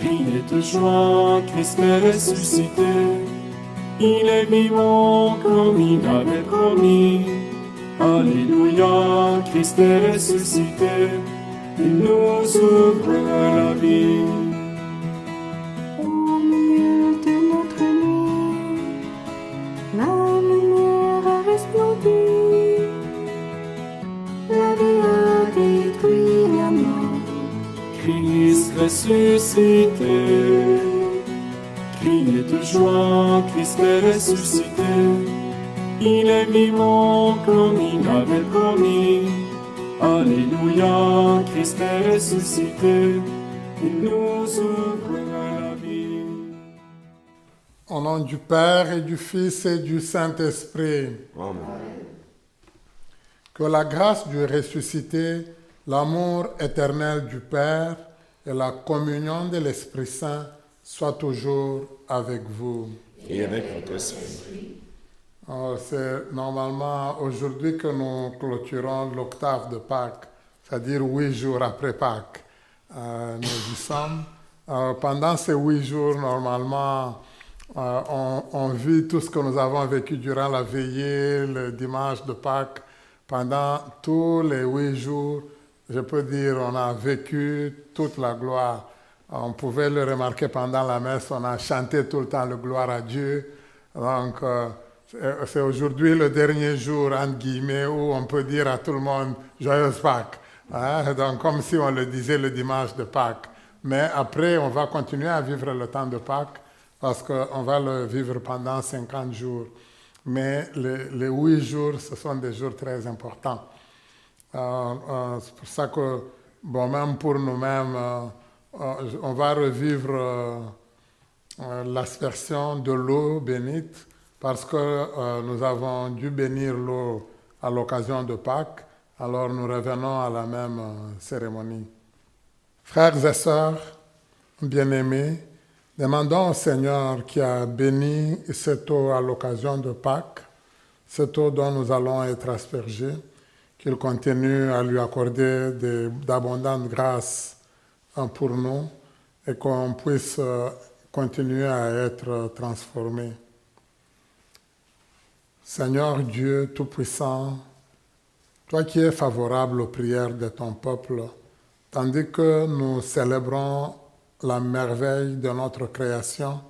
Criez de joie, Christ est ressuscité. Il est vivant comme il avait promis. Alléluia, Christ est ressuscité. Il nous ouvre la vie. Au milieu de notre nuit, la lumière a resplendi. La vie a détruit la mort. Christ ressuscité. Criez de joie, Christ est ressuscité. Il est vivant comme il avait promis. Alléluia, Christ est ressuscité. Il nous ouvre la vie. Au nom du Père et du Fils et du Saint-Esprit. Amen. Que la grâce du ressuscité, l'amour éternel du Père et la communion de l'Esprit Saint soient toujours avec vous. Et avec votre esprit. Alors, c'est normalement aujourd'hui que nous clôturons l'octave de Pâques, c'est-à-dire 8 jours après Pâques. Nous y sommes. Pendant ces 8 jours, normalement, on vit tout ce que nous avons vécu durant la veillée, le dimanche de Pâques. Pendant tous les 8 jours, je peux dire, on a vécu toute la gloire. On pouvait le remarquer pendant la messe, on a chanté tout le temps le gloire à Dieu. Donc, c'est aujourd'hui le dernier jour, entre guillemets, où on peut dire à tout le monde « Joyeuse Pâques ». Donc, comme si on le disait le dimanche de Pâques. Mais après, on va continuer à vivre le temps de Pâques parce qu'on va le vivre pendant 50 jours. Mais les 8 jours, ce sont des jours très importants. C'est pour ça que, bon, même pour nous-mêmes, on va revivre l'aspersion de l'eau bénite parce que nous avons dû bénir l'eau à l'occasion de Pâques. Alors nous revenons à la même cérémonie. Frères et sœurs bien-aimés, demandons au Seigneur qui a béni cette eau à l'occasion de Pâques, cette eau dont nous allons être aspergés, qu'il continue à lui accorder d'abondantes grâces pour nous et qu'on puisse continuer à être transformés. Seigneur Dieu Tout-Puissant, toi qui es favorable aux prières de ton peuple, tandis que nous célébrons la merveille de notre création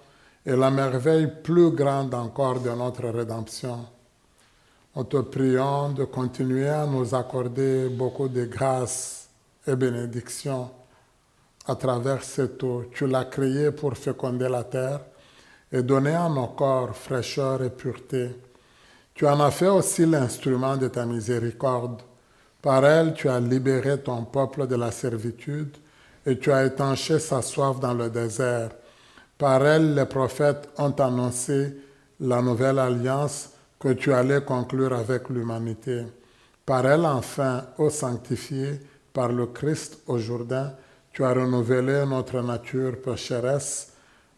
et la merveille plus grande encore de notre rédemption, nous te prions de continuer à nous accorder beaucoup de grâces et bénédictions à travers cette eau. Tu l'as créée pour féconder la terre et donner à nos corps fraîcheur et pureté. Tu en as fait aussi l'instrument de ta miséricorde. Par elle, tu as libéré ton peuple de la servitude et tu as étanché sa soif dans le désert. Par elle, les prophètes ont annoncé la nouvelle alliance que tu allais conclure avec l'humanité. Par elle, enfin, ô sanctifié, par le Christ au Jourdain, tu as renouvelé notre nature pécheresse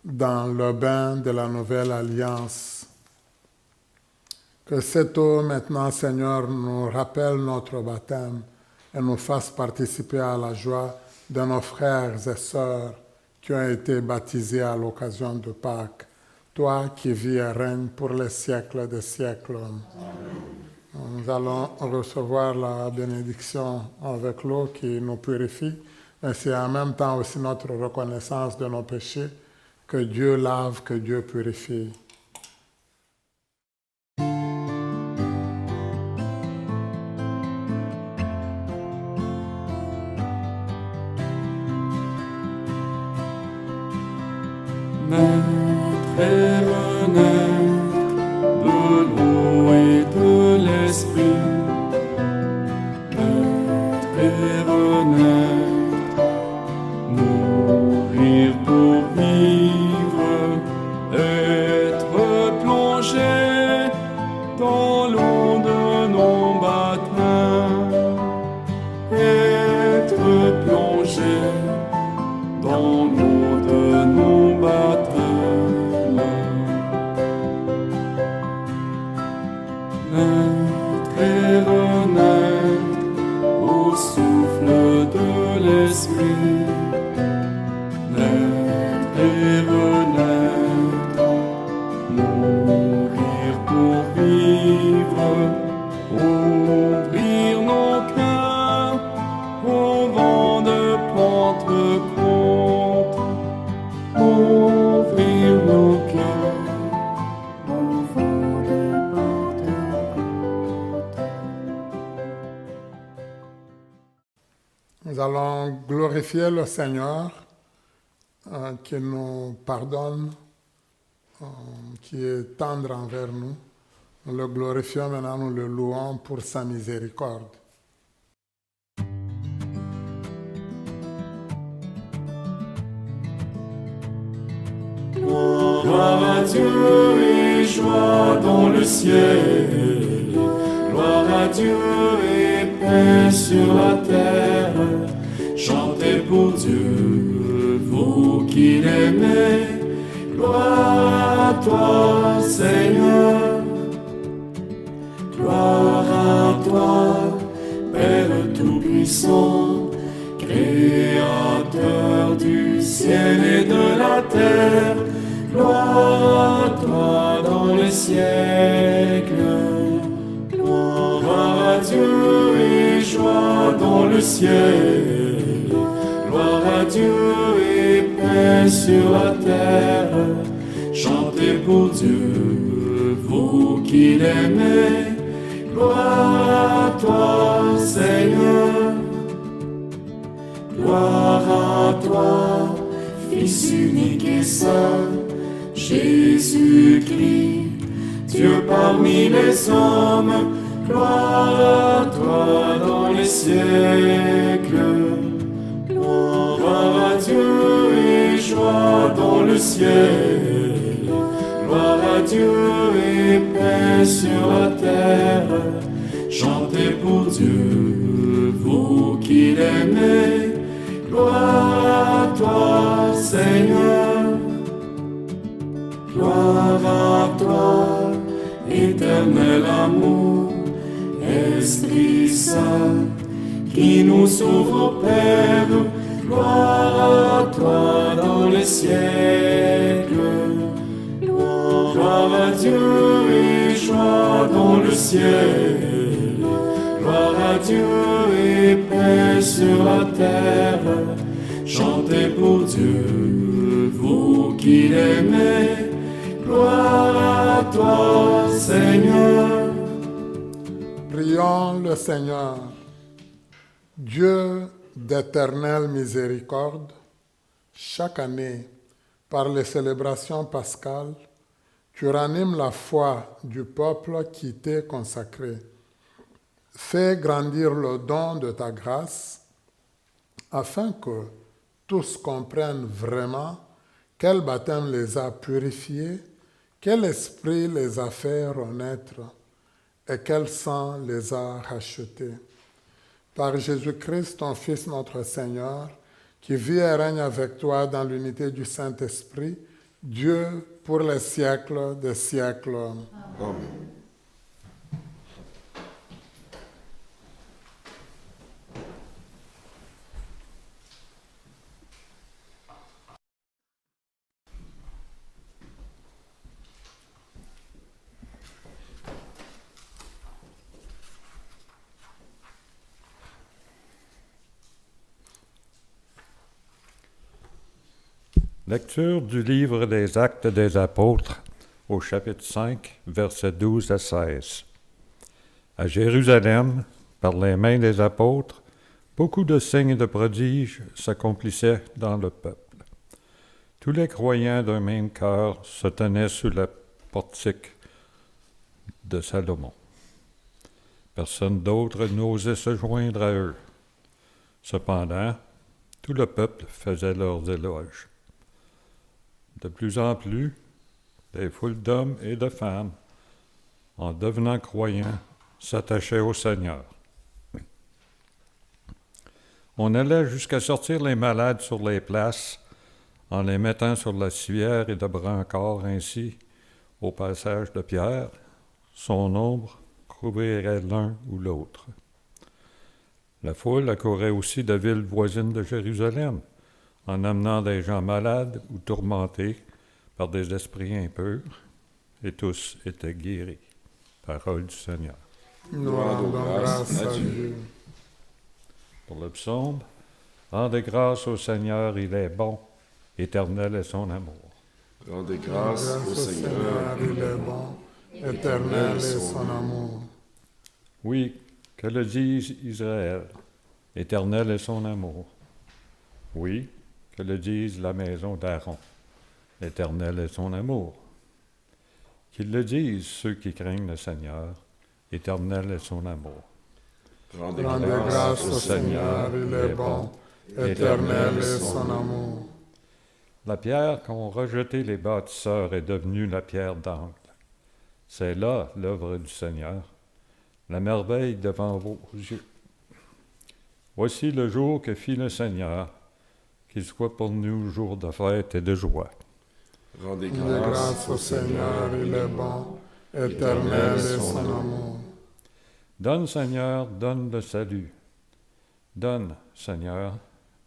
dans le bain de la nouvelle alliance. Que cette eau maintenant, Seigneur, nous rappelle notre baptême et nous fasse participer à la joie de nos frères et sœurs qui ont été baptisés à l'occasion de Pâques. Toi qui vis et règnes pour les siècles des siècles. Amen. Nous allons recevoir la bénédiction avec l'eau qui nous purifie, mais c'est en même temps aussi notre reconnaissance de nos péchés que Dieu lave, que Dieu purifie. Naître et renaître de l'eau et de l'esprit. Naître et renaître, mourir pour vivre, être plongé dans l'eau de nos baptêmes, être plongé dans l'eau de nos baptêmes. Naître et renaître au souffle de l'esprit. Naître Nous allons glorifier le Seigneur qui nous pardonne, qui est tendre envers nous. Nous le glorifions maintenant, nous le louons pour sa miséricorde. Gloire à Dieu et joie dans le ciel. Gloire à Dieu et paix sur la terre. Chantez pour Dieu, vous qui l'aimez. Gloire à toi, Seigneur. Gloire à toi, Père Tout-Puissant, Créateur du ciel et de la terre. Gloire à toi dans les siècles. Gloire à Dieu et joie dans le ciel. Gloire à Dieu et paix sur la terre. Chantez pour Dieu, vous qui l'aimez. Gloire à toi, Seigneur. Gloire à toi, Fils unique et saint, Jésus-Christ, Dieu parmi les hommes. Gloire à toi dans les siècles. Gloire à Dieu et joie dans le ciel. Gloire à Dieu et paix sur la terre. Chantez pour Dieu, vous qui l'aimez. Gloire à toi, Seigneur. Gloire à toi, éternel amour, Esprit Saint, qui nous sauve au Père. Gloire à toi dans les siècles. Gloire à Dieu et joie dans le ciel. Gloire à Dieu et paix sur la terre. Chantez pour Dieu, vous qui l'aimez. Gloire à toi, Seigneur. Prions le Seigneur. Dieu d'éternelle miséricorde, chaque année, par les célébrations pascales, tu ranimes la foi du peuple qui t'est consacré. Fais grandir le don de ta grâce, afin que tous comprennent vraiment quel baptême les a purifiés, quel esprit les a fait renaître et quel sang les a rachetés. Par Jésus-Christ, ton Fils, notre Seigneur, qui vit et règne avec toi dans l'unité du Saint-Esprit, Dieu pour les siècles des siècles. Amen. Lecture du livre des Actes des Apôtres au chapitre 5, versets 12 à 16. À Jérusalem, par les mains des apôtres, beaucoup de signes et de prodiges s'accomplissaient dans le peuple. Tous les croyants d'un même cœur se tenaient sous la portique de Salomon. Personne d'autre n'osait se joindre à eux. Cependant, tout le peuple faisait leurs éloges. De plus en plus, des foules d'hommes et de femmes, en devenant croyants, s'attachaient au Seigneur. On allait jusqu'à sortir les malades sur les places, en les mettant sur la civière et de brancard ainsi, au passage de Pierre, son ombre couvrirait l'un ou l'autre. La foule accourait aussi de villes voisines de Jérusalem, en amenant des gens malades ou tourmentés par des esprits impurs, et tous étaient guéris. Parole du Seigneur. Nous rendons grâce à Dieu. Pour le psaume, rendez grâce au Seigneur, il est bon, éternel est son amour. Rendez grâce au Seigneur. Il est bon, éternel est son amour. Oui, que le dise Israël, Éternel est son amour. Oui, que le dise la maison d'Aaron. Éternel est son amour. Qu'ils le disent ceux qui craignent le Seigneur. Éternel est son amour. Rendez Rendez grâce au Seigneur, il est bon. Éternel est son amour. La pierre qu'ont rejetée les bâtisseurs est devenue la pierre d'angle. C'est là l'œuvre du Seigneur, la merveille devant vos yeux. Voici le jour que fit le Seigneur, qu'il soit pour nous jour de fête et de joie. Rendez Rendez grâce au Seigneur, il est bon. Éternel est son amour. Donne, Seigneur, donne le salut. Donne, Seigneur,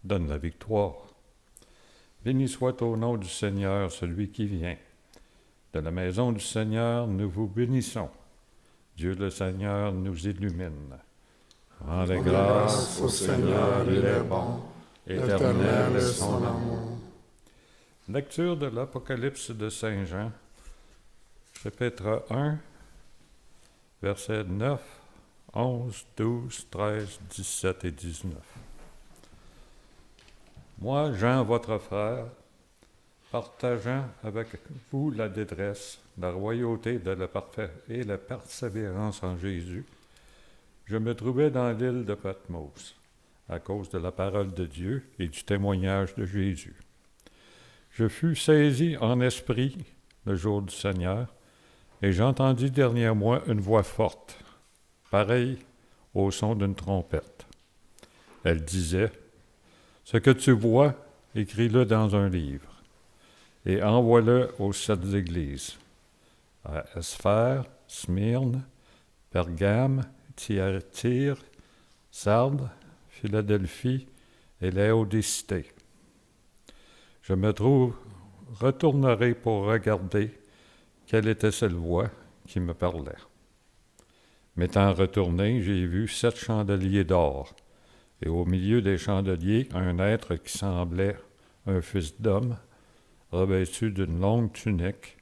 donne la victoire. Béni soit au nom du Seigneur celui qui vient. De la maison du Seigneur, nous vous bénissons. Dieu le Seigneur nous illumine. Rendez grâce Au Seigneur, il est bon. Éternel est son amour. Lecture de l'Apocalypse de Saint Jean, chapitre 1, versets 9, 11, 12, 13, 17 et 19. Moi, Jean, votre frère, partageant avec vous la détresse, la royauté de la et la persévérance en Jésus, je me trouvais dans l'île de Patmos, à cause de la parole de Dieu et du témoignage de Jésus. Je fus saisi en esprit le jour du Seigneur, et j'entendis derrière moi une voix forte, pareille au son d'une trompette. Elle disait, « Ce que tu vois, écris-le dans un livre, et envoie-le aux 7 églises, à Esphère, Smyrne, Pergame, Thyatire, Sardes, Philadelphie et Laodicée. Je me retournerai pour regarder quelle était cette voix qui me parlait. M'étant retourné, j'ai vu 7 chandeliers d'or, et au milieu des chandeliers, un être qui semblait un fils d'homme, revêtu d'une longue tunique,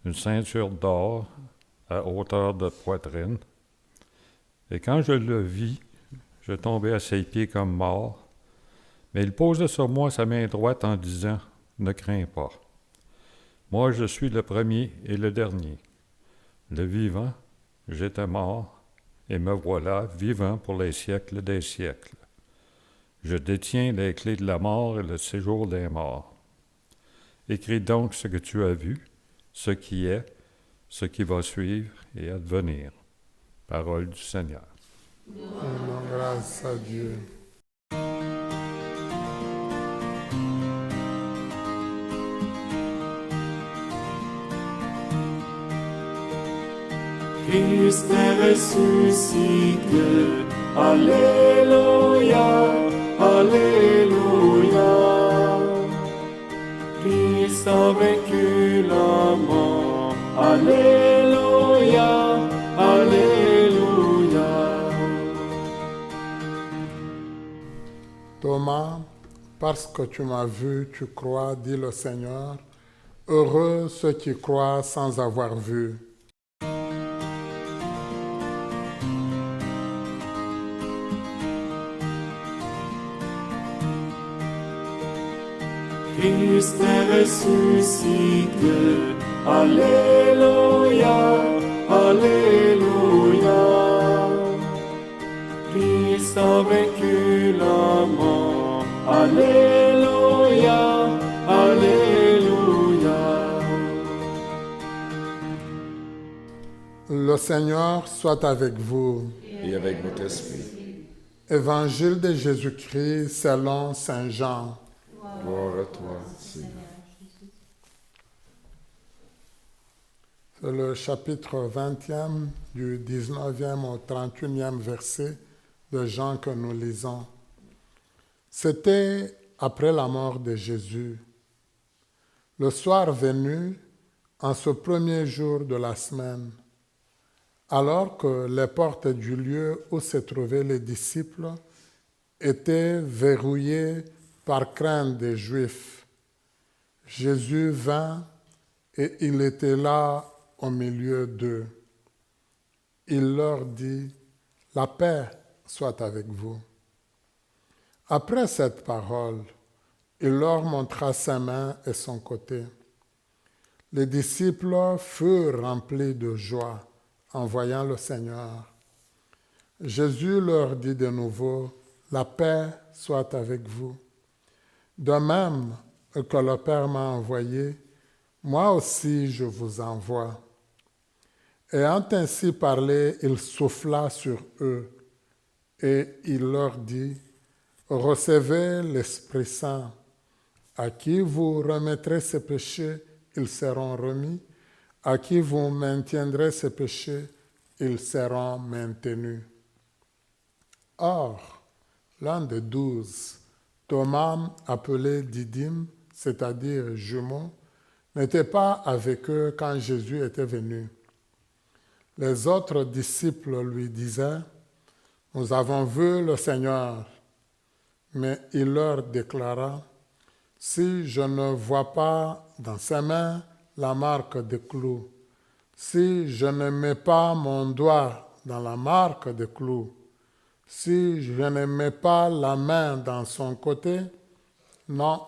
une ceinture d'or à hauteur de poitrine. Et quand je le vis, je tombai à ses pieds comme mort, mais il posa sur moi sa main droite en disant, « Ne crains pas. Moi, je suis le premier et le dernier. Le vivant, j'étais mort, et me voilà vivant pour les siècles des siècles. Je détiens les clés de la mort et le séjour des morts. Écris donc ce que tu as vu, ce qui est, ce qui va suivre et advenir. » Parole du Seigneur. Rendons grâce à Dieu. Christ est ressuscité. Alléluia, Alléluia. Christ a vaincu la mort. Alléluia, Alléluia. Thomas, parce que tu m'as vu, tu crois, dit le Seigneur. Heureux ceux qui croient sans avoir vu. Christ est ressuscité. Alléluia, Alléluia. Christ a vaincu la mort. Alléluia, Alléluia. Le Seigneur soit avec vous. et avec votre esprit. Évangile de Jésus-Christ selon Saint Jean. Gloire à toi, Seigneur. C'est le chapitre 20e du 19e au 31e verset de Jean que nous lisons. C'était après la mort de Jésus. Le soir venu, en ce premier jour de la semaine, alors que les portes du lieu où se trouvaient les disciples étaient verrouillées par crainte des Juifs, Jésus vint et il était là au milieu d'eux. Il leur dit, « La paix soit avec vous. » Après cette parole, il leur montra sa main et son côté. Les disciples furent remplis de joie en voyant le Seigneur. Jésus leur dit de nouveau, « La paix soit avec vous. De même que le Père m'a envoyé, moi aussi je vous envoie. » Ayant ainsi parlé, il souffla sur eux et il leur dit, « Recevez l'Esprit Saint. À qui vous remettrez ces péchés, ils seront remis. À qui vous maintiendrez ces péchés, ils seront maintenus. » Or, l'un des 12, Thomas, appelé Didyme, c'est-à-dire jumeau, n'était pas avec eux quand Jésus était venu. Les autres disciples lui disaient, « Nous avons vu le Seigneur. » Mais il leur déclara, « Si je ne vois pas dans ses mains la marque des clous, si je ne mets pas mon doigt dans la marque des clous, si je ne mets pas la main dans son côté, non,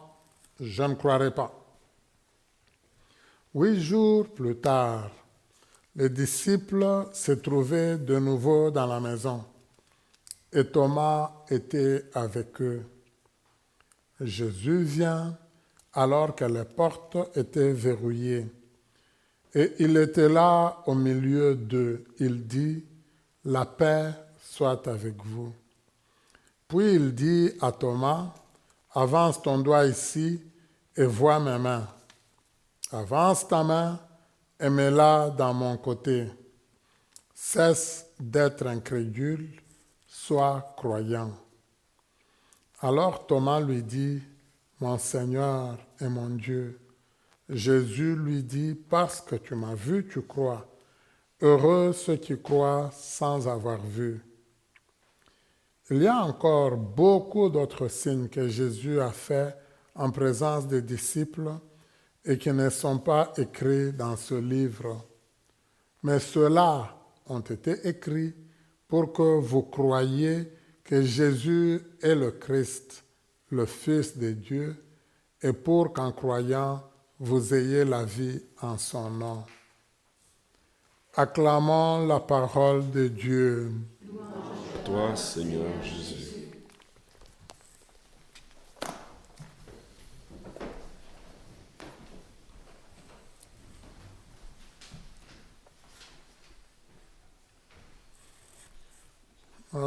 je ne croirai pas. » 8 jours plus tard, les disciples se trouvaient de nouveau dans la maison et Thomas était avec eux. Jésus vient alors que les portes étaient verrouillées et il était là au milieu d'eux. Il dit, « La paix soit avec vous. » Puis il dit à Thomas, « Avance ton doigt ici et vois mes mains. Avance ta main et mets-la dans mon côté. Cesse d'être incrédule, sois croyant. » Alors Thomas lui dit, « Mon Seigneur et mon Dieu. » Jésus lui dit, « Parce que tu m'as vu, tu crois. Heureux ceux qui croient sans avoir vu. » Il y a encore beaucoup d'autres signes que Jésus a faits en présence des disciples et qui ne sont pas écrits dans ce livre. Mais ceux-là ont été écrits pour que vous croyiez que Jésus est le Christ, le Fils de Dieu, et pour qu'en croyant, vous ayez la vie en son nom. Acclamons la parole de Dieu. À toi, Seigneur Jésus.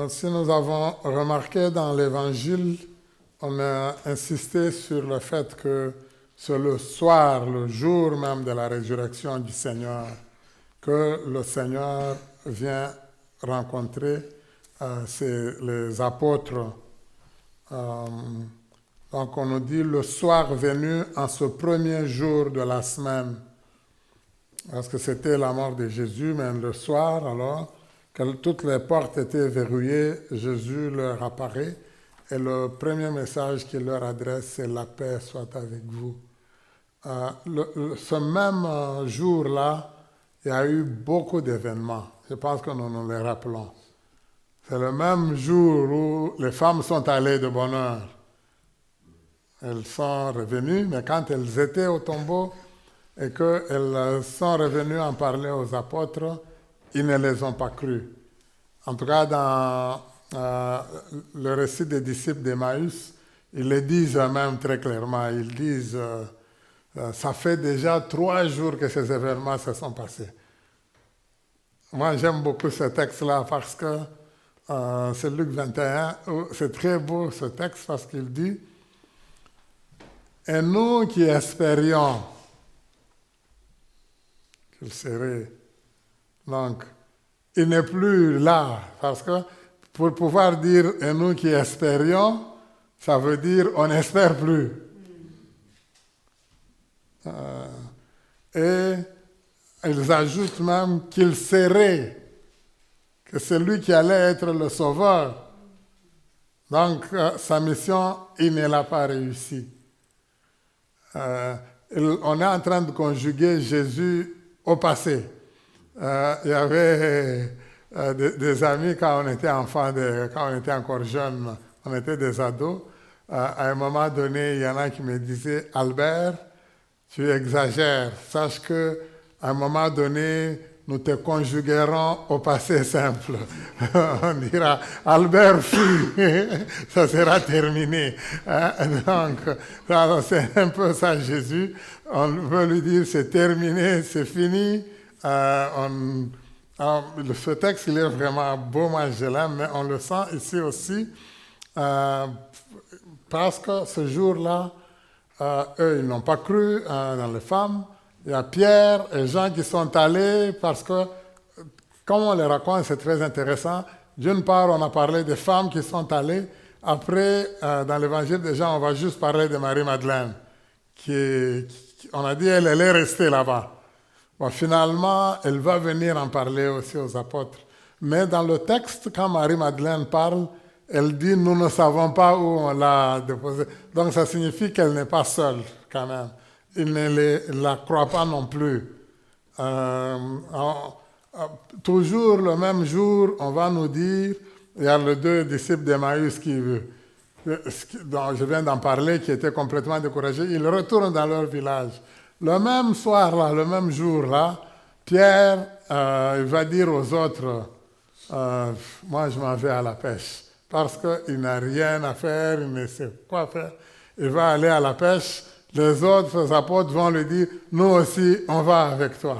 Si nous avons remarqué dans l'Évangile, on a insisté sur le fait que c'est le soir, le jour même de la résurrection du Seigneur, que le Seigneur vient rencontrer les apôtres. Donc on nous dit le soir venu en ce premier jour de la semaine, parce que c'était la mort de Jésus, mais le soir alors, que toutes les portes étaient verrouillées, Jésus leur apparaît et le premier message qu'il leur adresse, c'est « La paix soit avec vous ». Ce même jour-là, il y a eu beaucoup d'événements. Je pense que nous nous les rappelons. C'est le même jour où les femmes sont allées de bonne heure. Elles sont revenues, mais quand elles étaient au tombeau et qu'elles sont revenues en parler aux apôtres, ils ne les ont pas cru. En tout cas, dans le récit des disciples d'Emmaüs, ils le disent eux-mêmes très clairement. Ils disent, ça fait déjà 3 jours que ces événements se sont passés. Moi, j'aime beaucoup ce texte-là parce que c'est Luc 21, c'est très beau ce texte parce qu'il dit, « Et nous qui espérions qu'il serait... » Donc, il n'est plus là, parce que pour pouvoir dire « et nous qui espérions », ça veut dire « on n'espère plus ». Et ils ajoutent même qu'il serait, que c'est lui qui allait être le sauveur. Donc, sa mission, il ne l'a pas réussi. On est en train de conjuguer Jésus au passé. Il y avait des amis quand on était enfant, quand on était encore jeune, on était des ados. À un moment donné, il y en a qui me disaient, Albert, tu exagères. Sache que à un moment donné, nous te conjuguerons au passé simple. On dira, Albert fut, ça sera terminé. Donc, c'est un peu ça Jésus. On veut lui dire, c'est terminé, c'est fini. Ce texte, il est vraiment beau, moi je l'aime, mais on le sent ici aussi, parce que ce jour-là, eux, ils n'ont pas cru dans les femmes. Il y a Pierre et Jean qui sont allés parce que, comme on les raconte, c'est très intéressant. D'une part, on a parlé des femmes qui sont allées. Après, dans l'évangile de Jean, on va juste parler de Marie-Madeleine. On a dit elle est restée là-bas. Bon, finalement, elle va venir en parler aussi aux apôtres. Mais dans le texte, quand Marie-Madeleine parle, elle dit « nous ne savons pas où on l'a déposée ». Donc ça signifie qu'elle n'est pas seule quand même. Il ne la croit pas non plus. Toujours le même jour, on va nous dire, il y a les 2 disciples d'Emmaüs dont je viens d'en parler, qui étaient complètement découragés. Ils retournent dans leur village. Le même soir-là, le même jour-là, Pierre, il va dire aux autres, moi je m'en vais à la pêche, parce qu'il n'a rien à faire, il ne sait quoi faire. Il va aller à la pêche. Les autres apôtres vont lui dire, nous aussi, on va avec toi.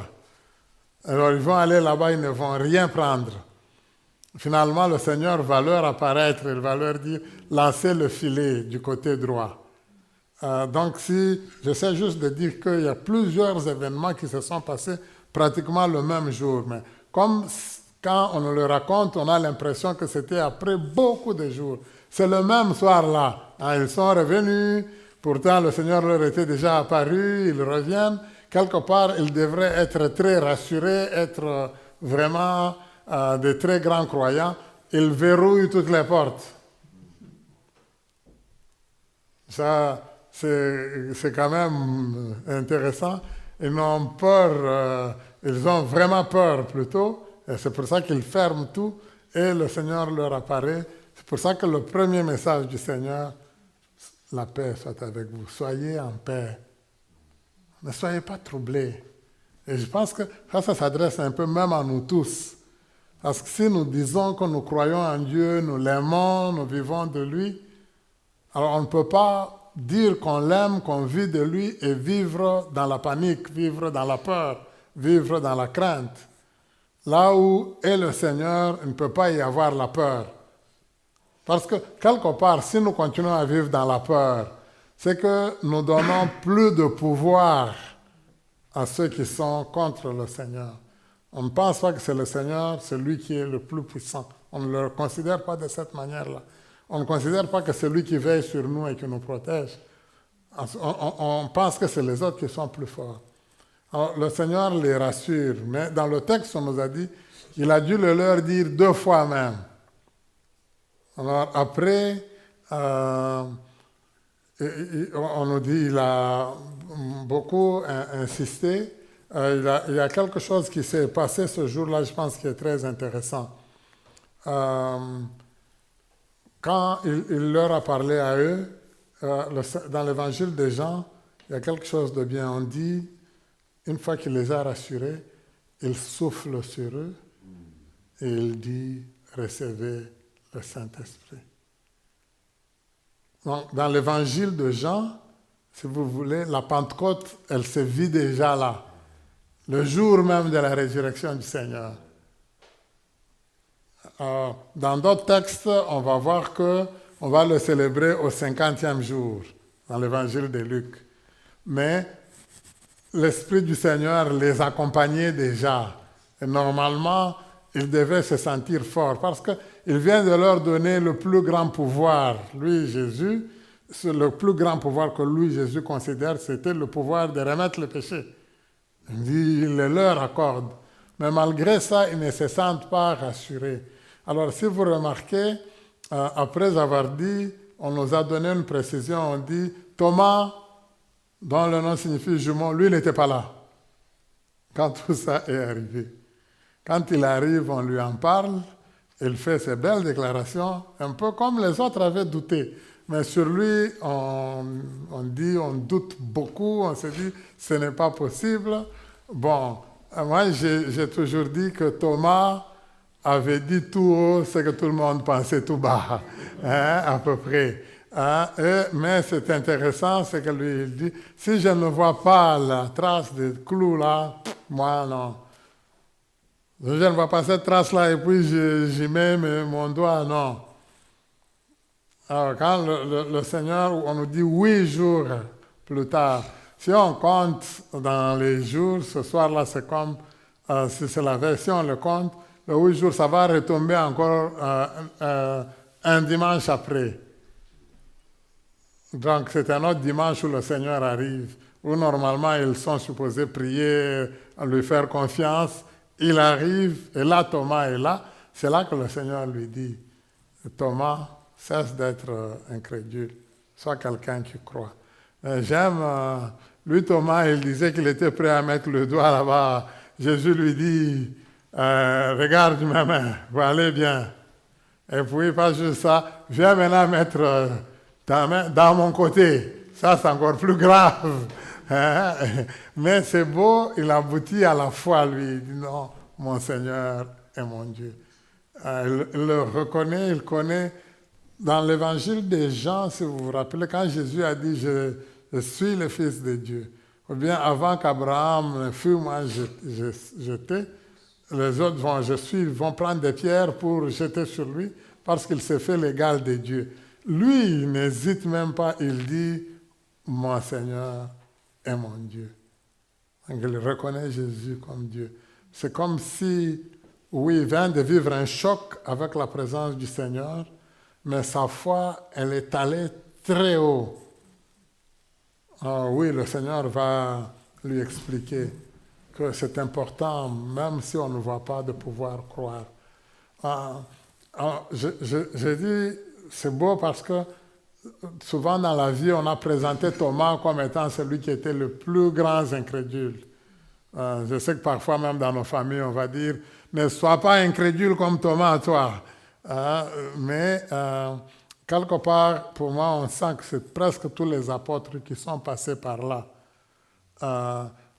Alors ils vont aller là-bas, ils ne vont rien prendre. Finalement, le Seigneur va leur apparaître, il va leur dire, lancez le filet du côté droit. Donc j'essaie juste de dire qu'il y a plusieurs événements qui se sont passés pratiquement le même jour. Mais comme quand on nous le raconte, on a l'impression que c'était après beaucoup de jours. C'est le même soir-là. Ils sont revenus. Pourtant, le Seigneur leur était déjà apparu, ils reviennent. Quelque part, ils devraient être très rassurés, être vraiment de très grands croyants. Ils verrouillent toutes les portes. Ça, c'est quand même intéressant. Ils ont peur, ils ont vraiment peur plutôt. Et c'est pour ça qu'ils ferment tout et le Seigneur leur apparaît. C'est pour ça que le premier message du Seigneur, la paix soit avec vous. Soyez en paix. Ne soyez pas troublés. Et je pense que ça s'adresse un peu même à nous tous. Parce que si nous disons que nous croyons en Dieu, nous l'aimons, nous vivons de lui, alors on ne peut pas dire qu'on l'aime, qu'on vit de lui et vivre dans la panique, vivre dans la peur, vivre dans la crainte. Là où est le Seigneur, il ne peut pas y avoir la peur. Parce que, quelque part, si nous continuons à vivre dans la peur, c'est que nous donnons plus de pouvoir à ceux qui sont contre le Seigneur. On ne pense pas que c'est le Seigneur, c'est lui qui est le plus puissant. On ne le considère pas de cette manière-là. On ne considère pas que c'est lui qui veille sur nous et qui nous protège. On pense que c'est les autres qui sont plus forts. Alors, le Seigneur les rassure, mais dans le texte, on nous a dit qu'il a dû le leur dire 2 fois même. Alors après, on nous dit qu'il a beaucoup insisté. Il y a quelque chose qui s'est passé ce jour-là, je pense, qui est très intéressant. Quand il leur a parlé à eux, dans l'évangile de Jean, il y a quelque chose de bien. On dit, une fois qu'il les a rassurés, il souffle sur eux et il dit, recevez le Saint-Esprit. Donc, dans l'évangile de Jean, si vous voulez, la Pentecôte, elle se vit déjà là, le jour même de la résurrection du Seigneur. Dans d'autres textes, on va voir qu'on va le célébrer au 50e jour, dans l'évangile de Luc. Mais l'Esprit du Seigneur les accompagnait déjà. Et normalement, ils devaient se sentir forts parce qu'il vient de leur donner le plus grand pouvoir. Lui, Jésus, le plus grand pouvoir que lui, Jésus, considère, c'était le pouvoir de remettre le péché. Il le leur accorde. Mais malgré ça, ils ne se sentent pas rassurés. Alors, si vous remarquez, après avoir dit, on nous a donné une précision, on dit, Thomas, dont le nom signifie jumeau, lui, il n'était pas là quand tout ça est arrivé. Quand il arrive, on lui en parle, il fait ces belles déclarations, un peu comme les autres avaient douté. Mais sur lui, on doute beaucoup, on se dit, ce n'est pas possible. Bon, moi, j'ai toujours dit que Thomas avait dit tout haut ce que tout le monde pensait tout bas, hein, à peu près. Hein, mais c'est intéressant, c'est que lui, il dit, si je ne vois pas la trace de clou là, moi, non. Je ne vois pas cette trace-là et puis j'y mets mon doigt, non. Alors, quand le Seigneur, on nous dit 8 jours plus tard, si on compte dans les jours, ce soir-là, c'est comme, si c'est la version, on le compte, le 8 jours, ça va retomber encore un dimanche après. Donc, c'est un autre dimanche où le Seigneur arrive, où normalement, ils sont supposés prier, lui faire confiance. Il arrive, et là, Thomas est là. C'est là que le Seigneur lui dit, Thomas, cesse d'être incrédule, sois quelqu'un qui croit. J'aime, lui, Thomas, il disait qu'il était prêt à mettre le doigt là-bas. Jésus lui dit, regarde ma main, va aller bien. Et puis, pas juste ça, viens maintenant mettre ta main dans mon côté. Ça, c'est encore plus grave. Hein? Mais c'est beau, il aboutit à la foi, lui. Il dit non, mon Seigneur est mon Dieu. Il le reconnaît, il connaît. Dans l'évangile des Jean, si vous vous rappelez, quand Jésus a dit je suis le Fils de Dieu, ou bien avant qu'Abraham fût moi jeté, les autres vont prendre des pierres pour jeter sur lui parce qu'il s'est fait l'égal de Dieu. Lui, il n'hésite même pas, il dit mon Seigneur est mon Dieu. Donc, il reconnaît Jésus comme Dieu. C'est comme si, oui, il vient de vivre un choc avec la présence du Seigneur, mais sa foi, elle est allée très haut. Oui, le Seigneur va lui expliquer que c'est important, même si on ne voit pas, de pouvoir croire. Je dis, c'est beau parce que souvent dans la vie, on a présenté Thomas comme étant celui qui était le plus grand incrédule. Je sais que parfois, même dans nos familles, on va dire, ne sois pas incrédule comme Thomas, toi. Mais quelque part, pour moi, on sent que c'est presque tous les apôtres qui sont passés par là.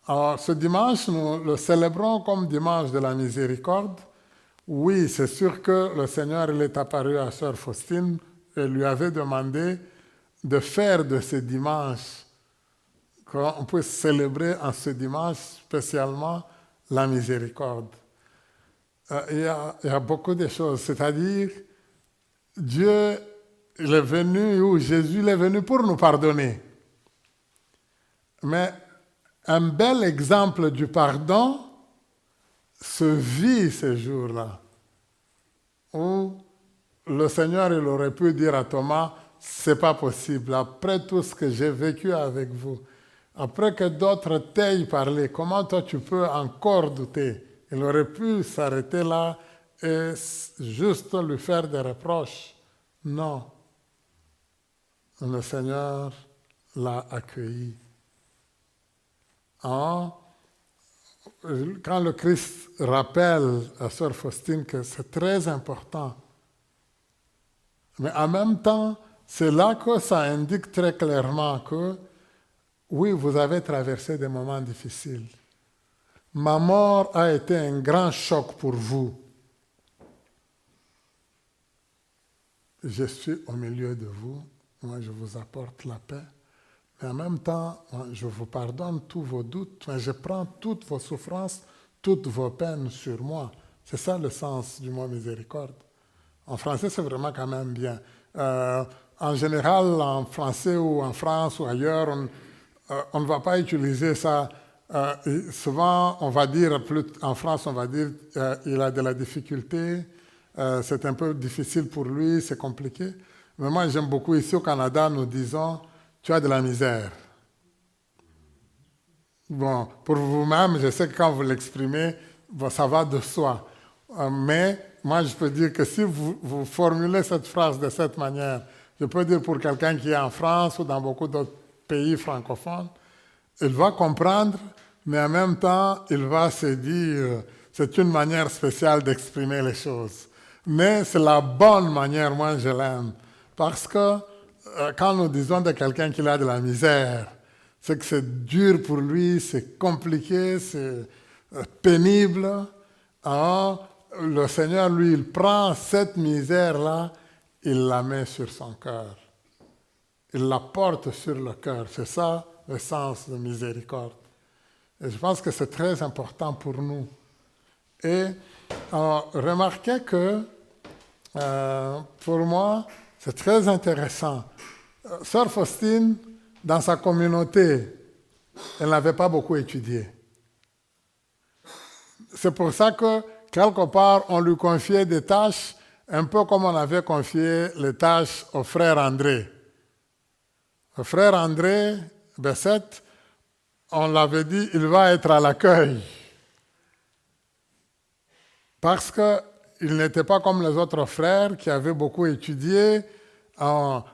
Alors, ce dimanche, nous le célébrons comme dimanche de la miséricorde. Oui, c'est sûr que le Seigneur il est apparu à Sœur Faustine et lui avait demandé de faire de ce dimanche, qu'on puisse célébrer en ce dimanche spécialement la miséricorde. Il y a beaucoup de choses, c'est-à-dire Dieu il est venu, ou Jésus il est venu pour nous pardonner. Mais un bel exemple du pardon se vit ces jours-là, où le Seigneur il aurait pu dire à Thomas, c'est pas possible, après tout ce que j'ai vécu avec vous, après que d'autres t'aient parlé, comment toi tu peux encore douter? Il aurait pu s'arrêter là et juste lui faire des reproches. Non. Le Seigneur l'a accueilli. Quand le Christ rappelle à Sœur Faustine que c'est très important, mais en même temps, c'est là que ça indique très clairement que oui, vous avez traversé des moments difficiles. Ma mort a été un grand choc pour vous. Je suis au milieu de vous. Moi, je vous apporte la paix. Mais en même temps, je vous pardonne tous vos doutes. Mais je prends toutes vos souffrances, toutes vos peines sur moi. C'est ça le sens du mot miséricorde. En français, c'est vraiment quand même bien. En général, en français ou en France ou ailleurs, on ne va pas utiliser ça. Souvent, on va dire, en France, on va dire il a de la difficulté, c'est un peu difficile pour lui, c'est compliqué. Mais moi, j'aime beaucoup ici au Canada, nous disons, tu as de la misère. Bon, pour vous-même, je sais que quand vous l'exprimez, bon, ça va de soi. Mais moi, je peux dire que si vous formulez cette phrase de cette manière, je peux dire pour quelqu'un qui est en France ou dans beaucoup d'autres pays francophones, il va comprendre, mais en même temps, il va se dire, c'est une manière spéciale d'exprimer les choses. Mais c'est la bonne manière, moi je l'aime. Parce que quand nous disons de quelqu'un qu'il a de la misère, c'est que c'est dur pour lui, c'est compliqué, c'est pénible. Alors, le Seigneur, lui, il prend cette misère-là, il la met sur son cœur. Il la porte sur le cœur. C'est ça le sens de miséricorde. Et je pense que c'est très important pour nous. Et remarquez que, pour moi, c'est très intéressant. Sœur Faustine, dans sa communauté, elle n'avait pas beaucoup étudié. C'est pour ça que, quelque part, on lui confiait des tâches, un peu comme on avait confié les tâches au frère André. Le frère André Bessette, on l'avait dit, il va être à l'accueil. Parce qu'il n'était pas comme les autres frères qui avaient beaucoup étudié.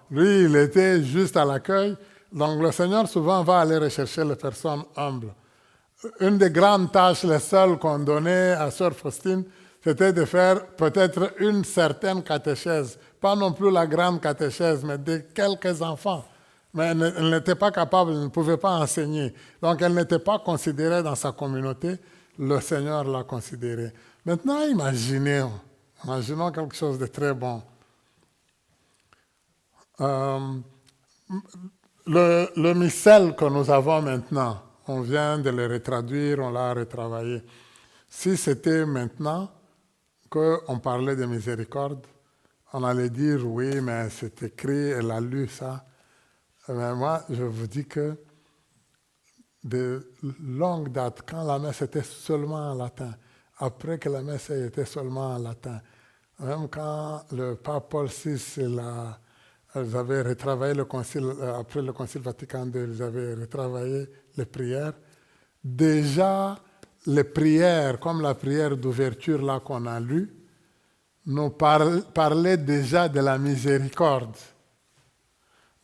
Lui, il était juste à l'accueil. Donc le Seigneur souvent va aller rechercher les personnes humbles. Une des grandes tâches, les seules qu'on donnait à Sœur Faustine, c'était de faire peut-être une certaine catéchèse. Pas non plus la grande catéchèse, mais de quelques enfants. Mais elle n'était pas capable, elle ne pouvait pas enseigner. Donc elle n'était pas considérée dans sa communauté. Le Seigneur l'a considérée. Maintenant, imaginons quelque chose de très bon. Le missel que nous avons maintenant, on vient de le retraduire, on l'a retravaillé. Si c'était maintenant qu'on parlait de miséricorde, on allait dire oui, mais c'est écrit, elle a lu ça. Mais moi, je vous dis que de longue date, quand la messe était seulement en latin, après que la messe était seulement en latin, même quand le pape Paul VI, ils avaient retravaillé le concile, après le concile Vatican II, ils avaient retravaillé les prières. Déjà, les prières, comme la prière d'ouverture là qu'on a lue, nous parlaient déjà de la miséricorde.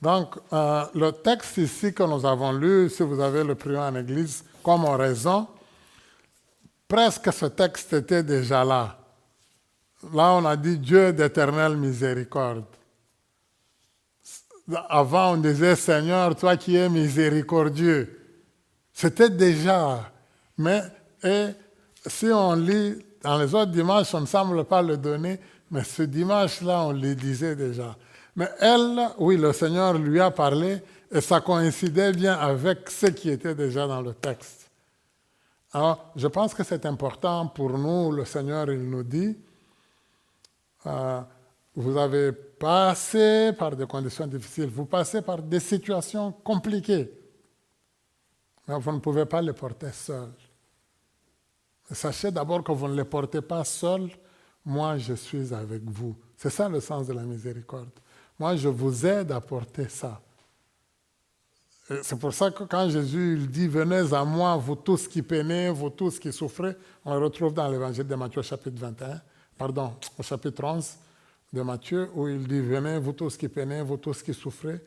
Donc, le texte ici que nous avons lu, si vous avez le prier en église, comme on raison, presque ce texte était déjà là. Là, on a dit Dieu d'éternelle miséricorde. Avant, on disait Seigneur, toi qui es miséricordieux. C'était déjà. Mais si on lit, dans les autres dimanches, on ne semble pas le donner, mais ce dimanche-là, on le disait déjà. Mais elle, oui, le Seigneur lui a parlé et ça coïncidait bien avec ce qui était déjà dans le texte. Alors, je pense que c'est important pour nous. Le Seigneur, il nous dit, vous avez passé par des conditions difficiles, vous passez par des situations compliquées, mais vous ne pouvez pas les porter seul. Sachez d'abord que vous ne les portez pas seul. Moi, je suis avec vous. C'est ça le sens de la miséricorde. Moi, je vous aide à porter ça. Et c'est pour ça que quand Jésus il dit « Venez à moi, vous tous qui peinez, vous tous qui souffrez », on le retrouve dans l'évangile de Matthieu, chapitre 21, au chapitre 11 de Matthieu, où il dit « Venez, vous tous qui peinez, vous tous qui souffrez.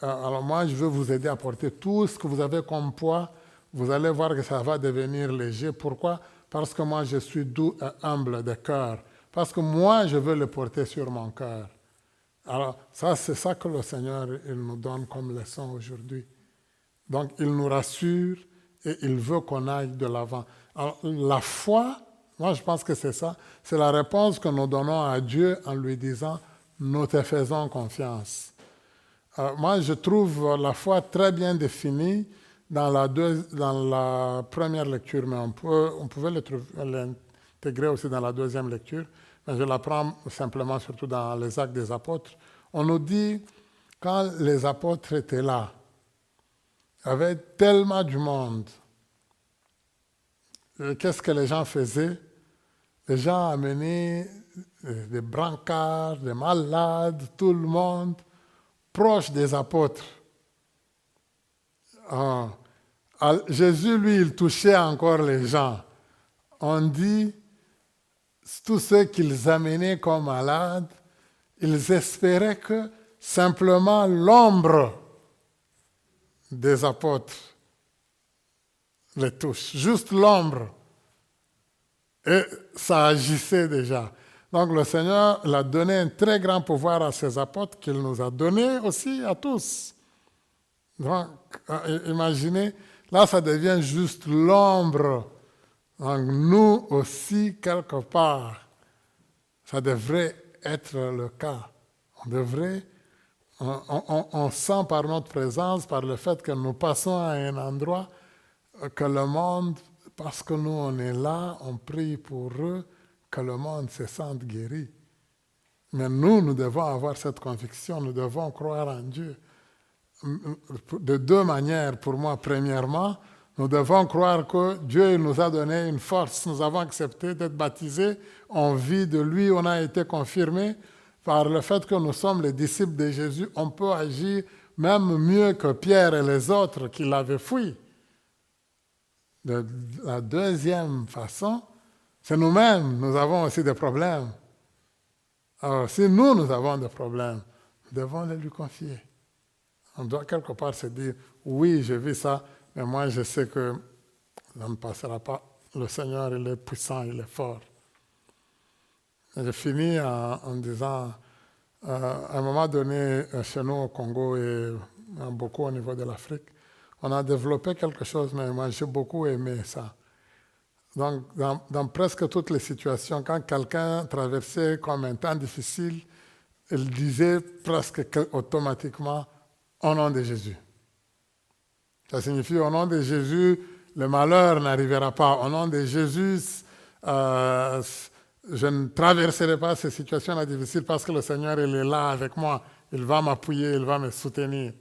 Alors moi, je veux vous aider à porter tout ce que vous avez comme poids. Vous allez voir que ça va devenir léger. Pourquoi ? Parce que moi, je suis doux et humble de cœur. Parce que moi, je veux le porter sur mon cœur. » Alors, ça, c'est ça que le Seigneur il nous donne comme leçon aujourd'hui. Donc, il nous rassure et il veut qu'on aille de l'avant. Alors, la foi, moi, je pense que c'est ça. C'est la réponse que nous donnons à Dieu en lui disant « Nous te faisons confiance ». Moi, je trouve la foi très bien définie dans la première lecture, mais on pouvait l'intégrer aussi dans la deuxième lecture. Mais je la prends simplement surtout dans les Actes des Apôtres. On nous dit, quand les apôtres étaient là, il y avait tellement du monde. Et qu'est-ce que les gens faisaient? Les gens amenaient des brancards, des malades, tout le monde, proche des apôtres. Jésus, lui, il touchait encore les gens. On dit, tous ceux qu'ils amenaient comme malades, ils espéraient que simplement l'ombre des apôtres les touche, juste l'ombre. Et ça agissait déjà. Donc le Seigneur il a donné un très grand pouvoir à ses apôtres qu'il nous a donné aussi à tous. Donc, imaginez, là ça devient juste l'ombre. Donc nous aussi, quelque part, ça devrait être le cas. On sent par notre présence, par le fait que nous passons à un endroit, que le monde, parce que nous on est là, on prie pour eux, que le monde se sente guéri. Mais nous devons avoir cette conviction, nous devons croire en Dieu. De deux manières pour moi. Premièrement, nous devons croire que Dieu nous a donné une force. Nous avons accepté d'être baptisés. On vit de lui, on a été confirmés. Par le fait que nous sommes les disciples de Jésus, on peut agir même mieux que Pierre et les autres qui l'avaient fui. De la deuxième façon, c'est nous-mêmes, nous avons aussi des problèmes. Alors, si nous avons des problèmes, nous devons les lui confier. On doit quelque part se dire, oui, j'ai vu ça, mais moi je sais que ça ne passera pas. Le Seigneur, il est puissant, il est fort. Et je finis en disant, à un moment donné, chez nous au Congo et beaucoup au niveau de l'Afrique, on a développé quelque chose, mais moi j'ai beaucoup aimé ça. Donc, dans presque toutes les situations, quand quelqu'un traversait comme un temps difficile, il disait presque automatiquement « Au nom de Jésus ». Ça signifie « Au nom de Jésus, le malheur n'arrivera pas. Au nom de Jésus, je ne traverserai pas ces situations-là difficiles parce que le Seigneur, il est là avec moi. Il va m'appuyer, il va me soutenir. »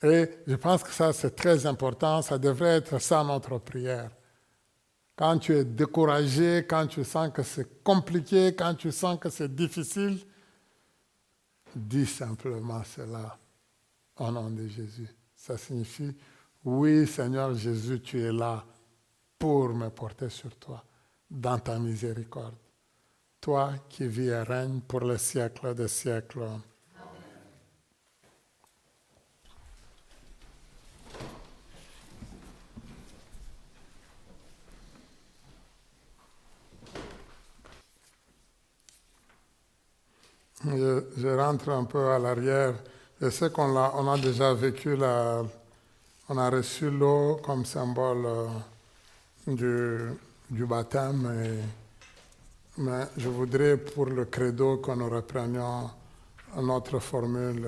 Et je pense que ça, c'est très important. Ça devrait être ça notre prière. Quand tu es découragé, quand tu sens que c'est compliqué, quand tu sens que c'est difficile, dis simplement cela au nom de Jésus. Ça signifie, oui Seigneur Jésus, tu es là pour me porter sur toi, dans ta miséricorde. Toi qui vis et règnes pour les siècles des siècles. Je rentre un peu à l'arrière. Je sais qu'on a déjà vécu, on a reçu l'eau comme symbole du baptême. Mais je voudrais pour le credo que nous reprenions notre formule.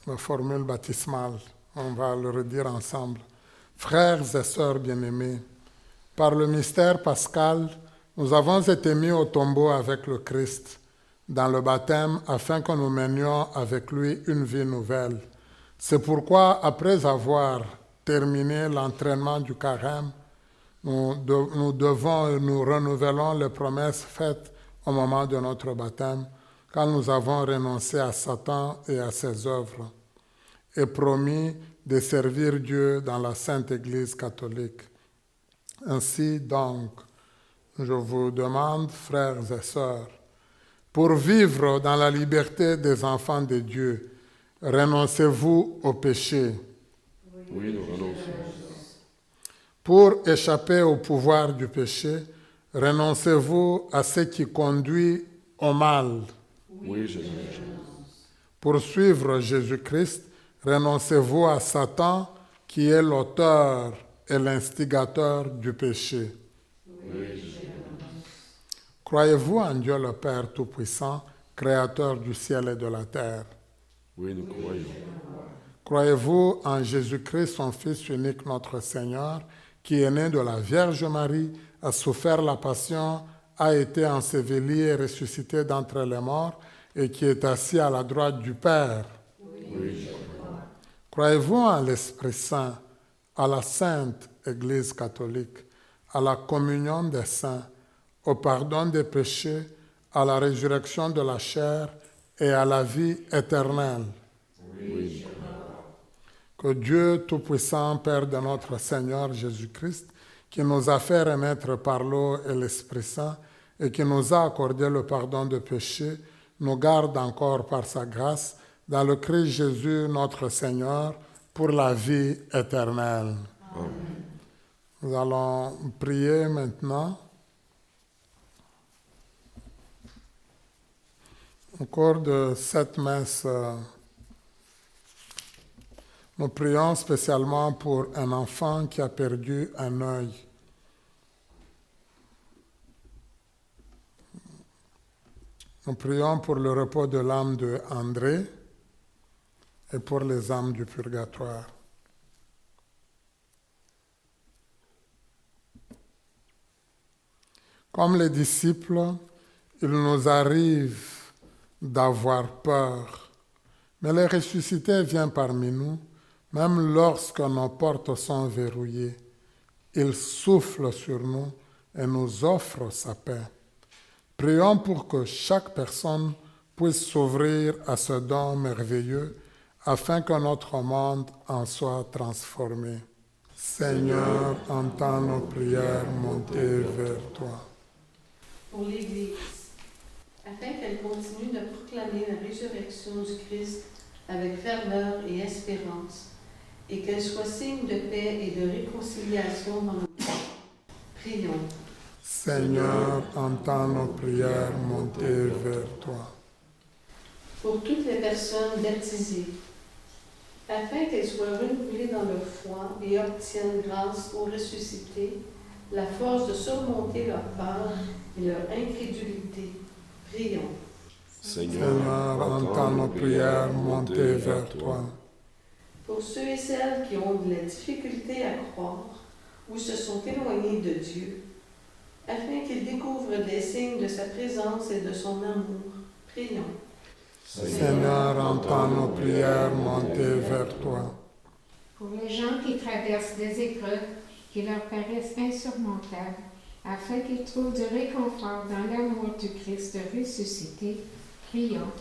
La formule baptismale. On va le redire ensemble. Frères et sœurs bien-aimés, par le mystère pascal, nous avons été mis au tombeau avec le Christ dans le baptême afin que nous menions avec lui une vie nouvelle. C'est pourquoi, après avoir terminé l'entraînement du carême, nous devons et nous renouvelons les promesses faites au moment de notre baptême, quand nous avons renoncé à Satan et à ses œuvres, et promis de servir Dieu dans la Sainte Église catholique. Ainsi donc, je vous demande, frères et sœurs, pour vivre dans la liberté des enfants de Dieu, renoncez-vous au péché. Oui, nous renonçons. Pour échapper au pouvoir du péché, renoncez-vous à ce qui conduit au mal. Oui, je renonce. Pour suivre Jésus-Christ, renoncez-vous à Satan qui est l'auteur et l'instigateur du péché. Oui, je renonce. Croyez-vous en Dieu le Père Tout-Puissant, Créateur du ciel et de la terre? Oui, nous croyons. Croyez-vous en Jésus-Christ, son Fils unique, notre Seigneur, qui est né de la Vierge Marie, a souffert la passion, a été enseveli et ressuscité d'entre les morts, et qui est assis à la droite du Père? Oui, je crois. Croyez-vous en l'Esprit Saint, à la Sainte Église catholique, à la communion des saints, au pardon des péchés, à la résurrection de la chair et à la vie éternelle? Oui, Que Dieu Tout-Puissant, Père de notre Seigneur Jésus-Christ, qui nous a fait renaître par l'eau et l'Esprit Saint et qui nous a accordé le pardon des péchés, nous garde encore par sa grâce dans le Christ Jésus notre Seigneur, pour la vie éternelle. Nous allons prier maintenant. Au cours de cette messe, nous prions spécialement pour un enfant qui a perdu un œil. Nous prions pour le repos de l'âme de André et pour les âmes du purgatoire. Comme les disciples, il nous arrive d'avoir peur, mais le ressuscité vient parmi nous, même lorsque nos portes sont verrouillées. Il souffle sur nous et nous offre sa paix. Prions pour que chaque personne puisse s'ouvrir à ce don merveilleux afin que notre monde en soit transformé. Seigneur, entends nos prières montées vers toi. Pour l'Église, afin qu'elle continue de proclamer la résurrection du Christ avec ferveur et espérance, et qu'elle soit signe de paix et de réconciliation dans le monde. Prions. Seigneur, entends nos prières montées vers toi. Pour toutes les personnes baptisées, afin qu'elles soient renouvelées dans leur foi et obtiennent grâce au ressuscité, la force de surmonter leur peur et leur incrédulité. Prions. Seigneur, entends nos prières montées vers toi. Pour ceux et celles qui ont de la difficulté à croire ou se sont éloignés de Dieu, afin qu'ils découvrent les signes de sa présence et de son amour, prions. Seigneur, entends nos prières montées vers toi. Pour les gens qui traversent des épreuves qui leur paraissent insurmontables, afin qu'ils trouvent du réconfort dans l'amour du Christ ressuscité, prions.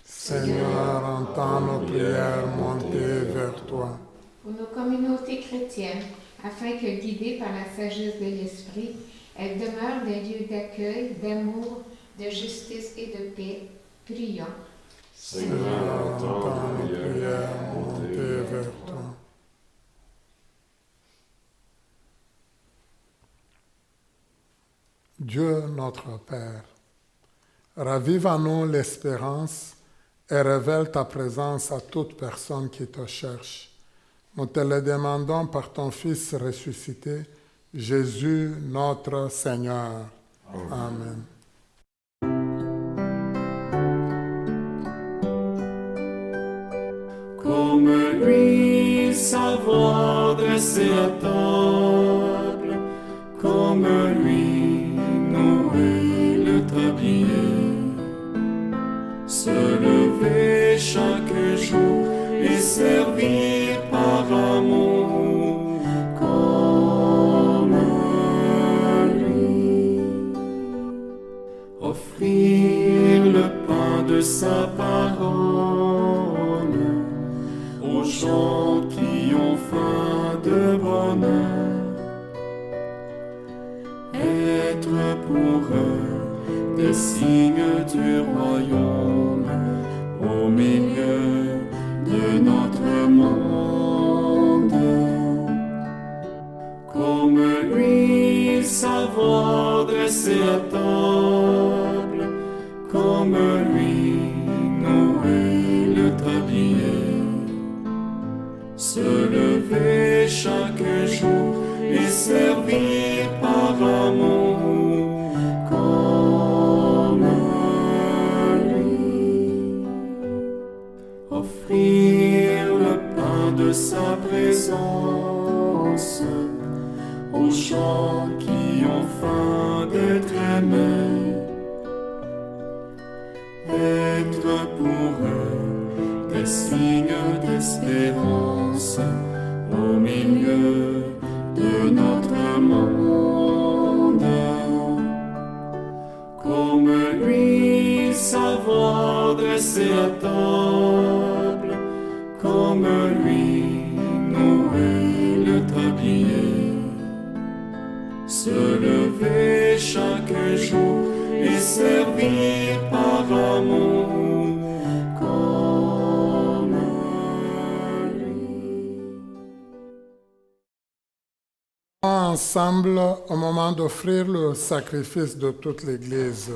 Seigneur, entends nos prières montées vers toi. Pour nos communautés chrétiennes, afin que, guidées par la sagesse de l'Esprit, elles demeurent des lieux d'accueil, d'amour, de justice et de paix, prions. Seigneur, entends nos prières montées vers toi. Dieu notre Père, ravive en nous l'espérance et révèle ta présence à toute personne qui te cherche. Nous te le demandons par ton Fils ressuscité, Jésus notre Seigneur. Amen. Comme lui, savoir dresser à table, comme lui, nouer le tablier, se lever chaque jour et servir par amour, comme lui, offrir le pain de sa parole aux gens qui ont faim de bonheur, être pour eux des signes du royaume au milieu de notre monde. Comme lui, savoir dresser à table, comme lui, nouer le tablier, se lever chaque jour et servir par amour, comme lui, offrir le pain de sa présence aux gens qui ont faim d'être aimés, être pour eux des signes d'espérance au milieu de notre monde. Comme lui, savoir dresser à table, comme lui, nouer le tablier, se lever chaque jour et servir par amour, comme lui. Ensemble, au moment d'offrir le sacrifice de toute l'Église,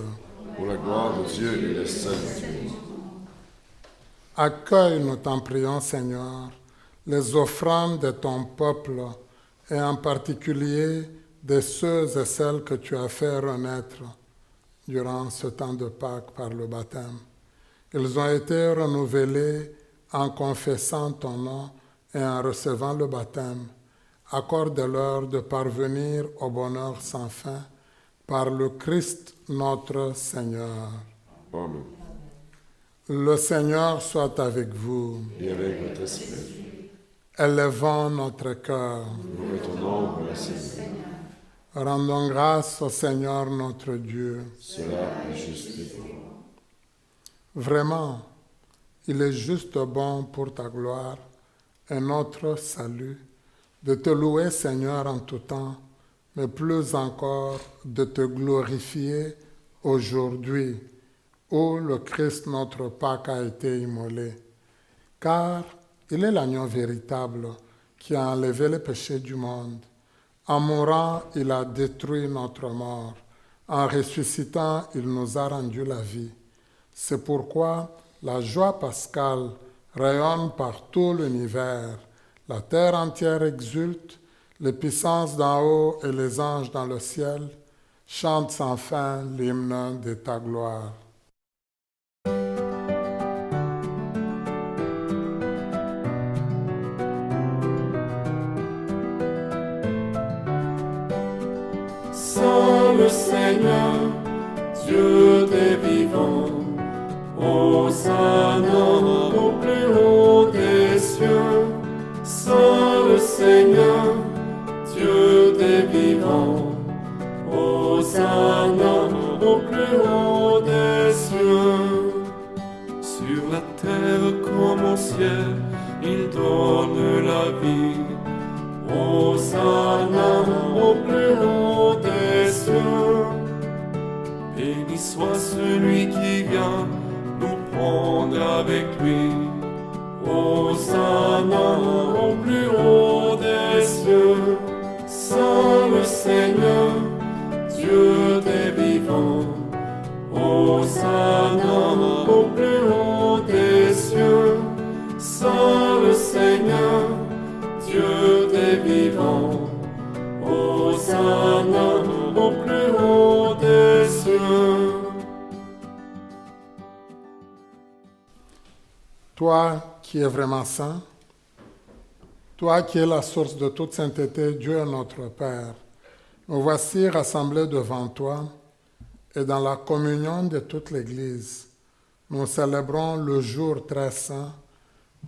pour la gloire de Dieu et le salut du monde. accueille, nous t'en prions, Seigneur, les offrandes de ton peuple et en particulier de ceux et celles que tu as fait renaître durant ce temps de Pâques par le baptême. Ils ont été renouvelés en confessant ton nom et en recevant le baptême. Accorde-leur de parvenir au bonheur sans fin par le Christ notre Seigneur. Amen. Le Seigneur soit avec vous. Et avec votre esprit, Élevons notre cœur. nous retournons vers le Seigneur. Rendons grâce au Seigneur notre Dieu. Cela est juste et bon. Vraiment, il est juste bon pour ta gloire et notre salut de te louer, Seigneur, en tout temps, mais plus encore de te glorifier aujourd'hui, où le Christ, notre Pâque, a été immolé. Car il est l'agneau véritable qui a enlevé les péchés du monde. En mourant, il a détruit notre mort. En ressuscitant, il nous a rendu la vie. C'est pourquoi la joie pascale rayonne par tout l'univers. La terre entière exulte, les puissances d'en haut et les anges dans le ciel chantent sans fin l'hymne de ta gloire. Saint le Seigneur, Dieu des vivants, Hosanna au plus haut des cieux. Saint le Seigneur, Dieu des vivants, Hosanna au plus haut des cieux. Sur la terre comme au ciel, il donne la vie. Hosanna au plus haut des cieux. Béni soit celui qui vient nous prendre avec lui. Hosanna au plus haut des cieux. Saint le Seigneur, Dieu des vivants. Hosanna au plus haut des cieux. Saint le Seigneur, Dieu des vivants. Hosanna au plus haut des cieux. Toi qui es vraiment saint, toi qui es la source de toute sainteté, Dieu notre Père, nous voici rassemblés devant toi et dans la communion de toute l'Église, nous célébrons le jour très saint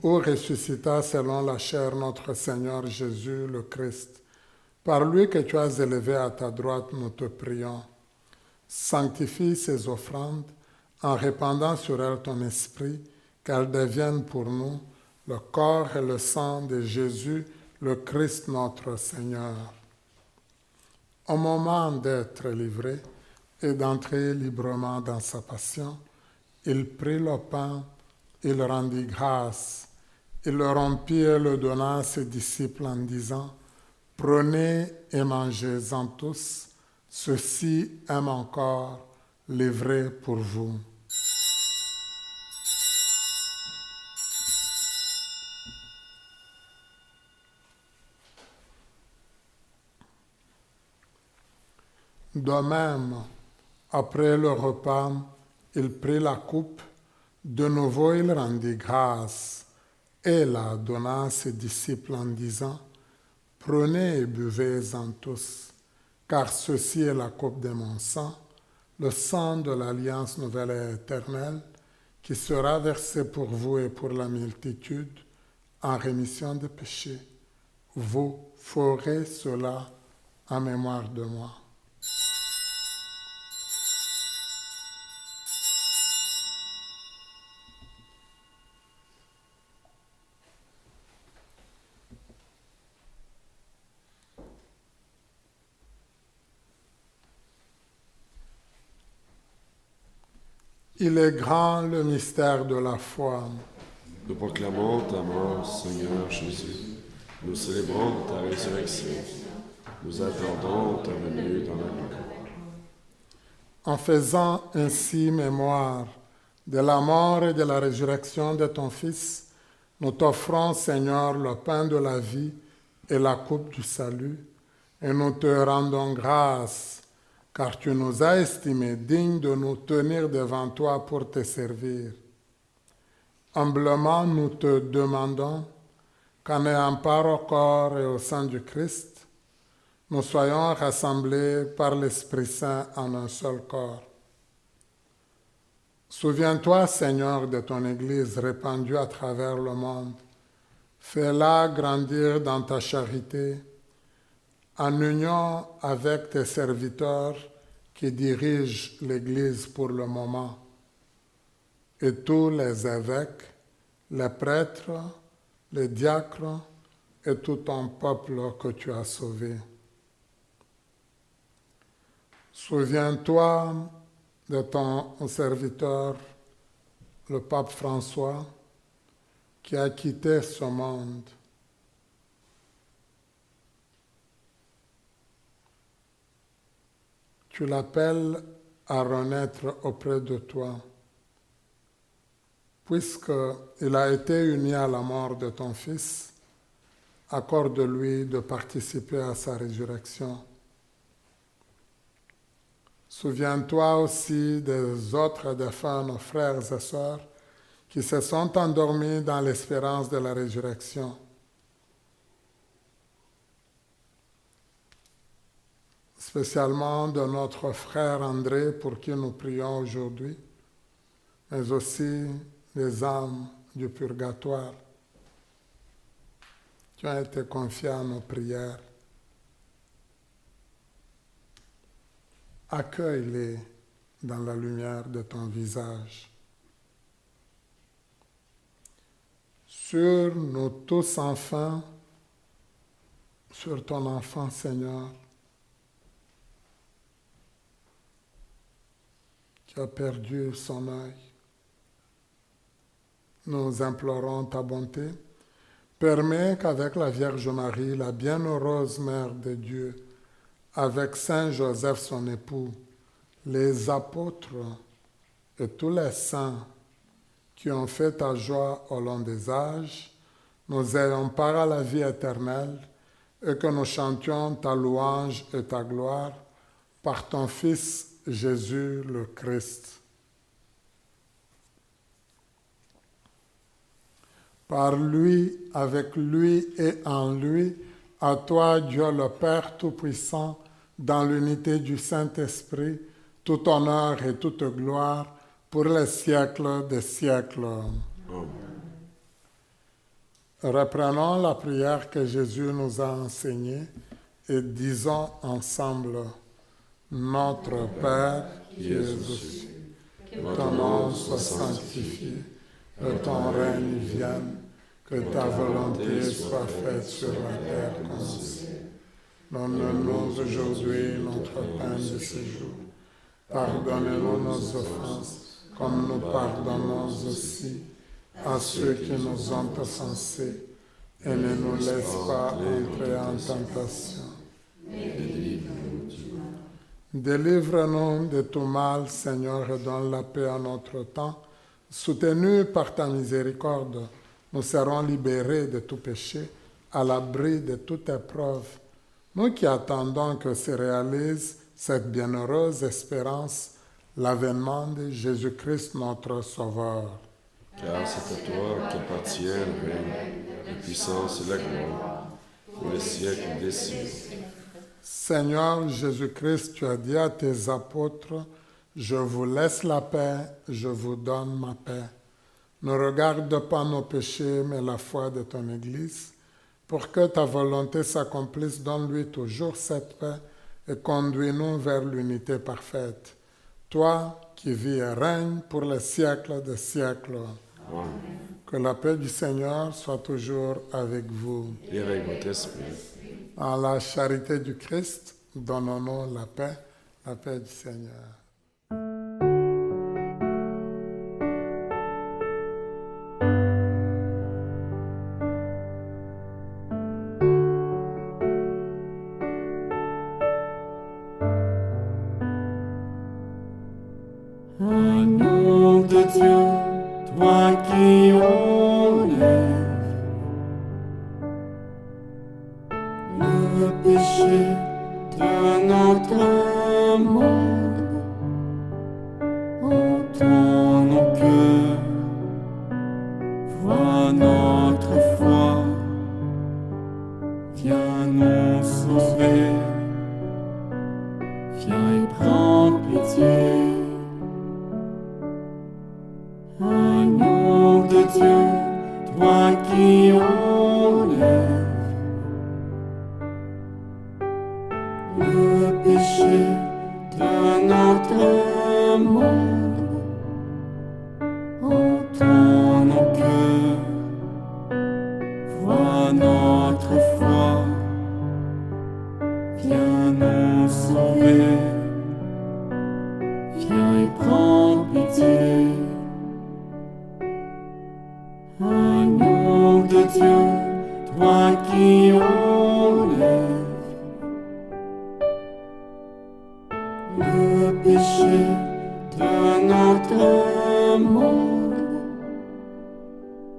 où ressuscita selon la chair notre Seigneur Jésus le Christ. Par lui que tu as élevé à ta droite, nous te prions. Sanctifie ces offrandes en répandant sur elles ton esprit, qu'elles deviennent pour nous le corps et le sang de Jésus, le Christ notre Seigneur. Au moment d'être livré et d'entrer librement dans sa passion, il prit le pain, il rendit grâce, il le rompit et le donna à ses disciples en disant, « Prenez et mangez-en tous, ceci est mon corps livré pour vous. » De même, après le repas, il prit la coupe, de nouveau il rendit grâce et la donna à ses disciples en disant, « Prenez et buvez-en tous, car ceci est la coupe de mon sang, le sang de l'alliance nouvelle et éternelle, qui sera versé pour vous et pour la multitude en rémission des péchés. Vous ferez cela en mémoire de moi. » Il est grand le mystère de la foi. Nous proclamons ta mort, Seigneur Jésus. Nous célébrons ta résurrection. Nous attendons ta venue dans la gloire. En faisant ainsi mémoire de la mort et de la résurrection de ton Fils, nous t'offrons, Seigneur, le pain de la vie et la coupe du salut, et nous te rendons grâce, car tu nous as estimés dignes de nous tenir devant toi pour te servir. Humblement, nous te demandons qu'en ayant part au corps et au sang du Christ, nous soyons rassemblés par l'Esprit Saint en un seul corps. Souviens-toi, Seigneur, de ton Église répandue à travers le monde. Fais-la grandir dans ta charité, en union avec tes serviteurs qui dirigent l'Église pour le moment, et tous les évêques, les prêtres, les diacres et tout ton peuple que tu as sauvé. Souviens-toi de ton serviteur, le pape François, qui a quitté ce monde. Tu l'appelles à renaître auprès de toi. Puisqu'il a été uni à la mort de ton Fils, accorde-lui de participer à sa résurrection. Souviens-toi aussi des autres défunts, nos frères et sœurs, qui se sont endormis dans l'espérance de la résurrection. Spécialement de notre frère André, pour qui nous prions aujourd'hui, mais aussi les âmes du purgatoire qui ont été confiées à nos prières. Accueille-les dans la lumière de ton visage. Sur nous tous enfin, sur ton enfant Seigneur, qui a perdu son œil, nous implorons ta bonté. Permets qu'avec la Vierge Marie, la bienheureuse Mère de Dieu, avec Saint Joseph son époux, les apôtres et tous les saints qui ont fait ta joie au long des âges, nous ayons part à la vie éternelle et que nous chantions ta louange et ta gloire par ton Fils Jésus le Christ. Par lui, avec lui et en lui, à toi, Dieu le Père Tout-Puissant, dans l'unité du Saint-Esprit, tout honneur et toute gloire pour les siècles des siècles. Amen. Reprenons la prière que Jésus nous a enseignée et disons ensemble: Notre Père qui es aux cieux, que ton nom soit sanctifié, que ton règne vienne, que ta volonté soit faite sur la terre comme au ciel. Donne-nous aujourd'hui notre pain de ce jour. Pardonne-nous nos offenses, comme nous pardonnons aussi à ceux qui nous ont offensés, et ne nous laisse pas entrer en tentation. Délivre-nous de tout mal, Seigneur, et donne la paix à notre temps. Soutenus par ta miséricorde, nous serons libérés de tout péché, à l'abri de toute épreuve. Nous qui attendons que se réalise cette bienheureuse espérance, l'avènement de Jésus-Christ notre Sauveur. Car c'est à toi qu'appartient le règne, la puissance et la gloire, pour les siècles des siècles. Seigneur Jésus-Christ, tu as dit à tes apôtres: Je vous laisse la paix, je vous donne ma paix. Ne regarde pas nos péchés, mais la foi de ton Église. Pour que ta volonté s'accomplisse, donne-lui toujours cette paix et conduis-nous vers l'unité parfaite. Toi qui vis et règnes pour les siècles des siècles. Amen. Que la paix du Seigneur soit toujours avec vous. Et avec votre esprit. En la charité du Christ, donnons-nous la paix du Seigneur. Dieu, toi qui enlèves le péché de notre monde, entends nos cœurs, vois notre foi, viens nous sauver, viens et prends pitié. Agneau de Dieu, toi qui enlèves le péché de notre monde, entends nos cœurs, vois notre foi, viens nous sauver, viens et prends pitié. Agneau de Dieu, toi qui enlèves le péché de notre monde,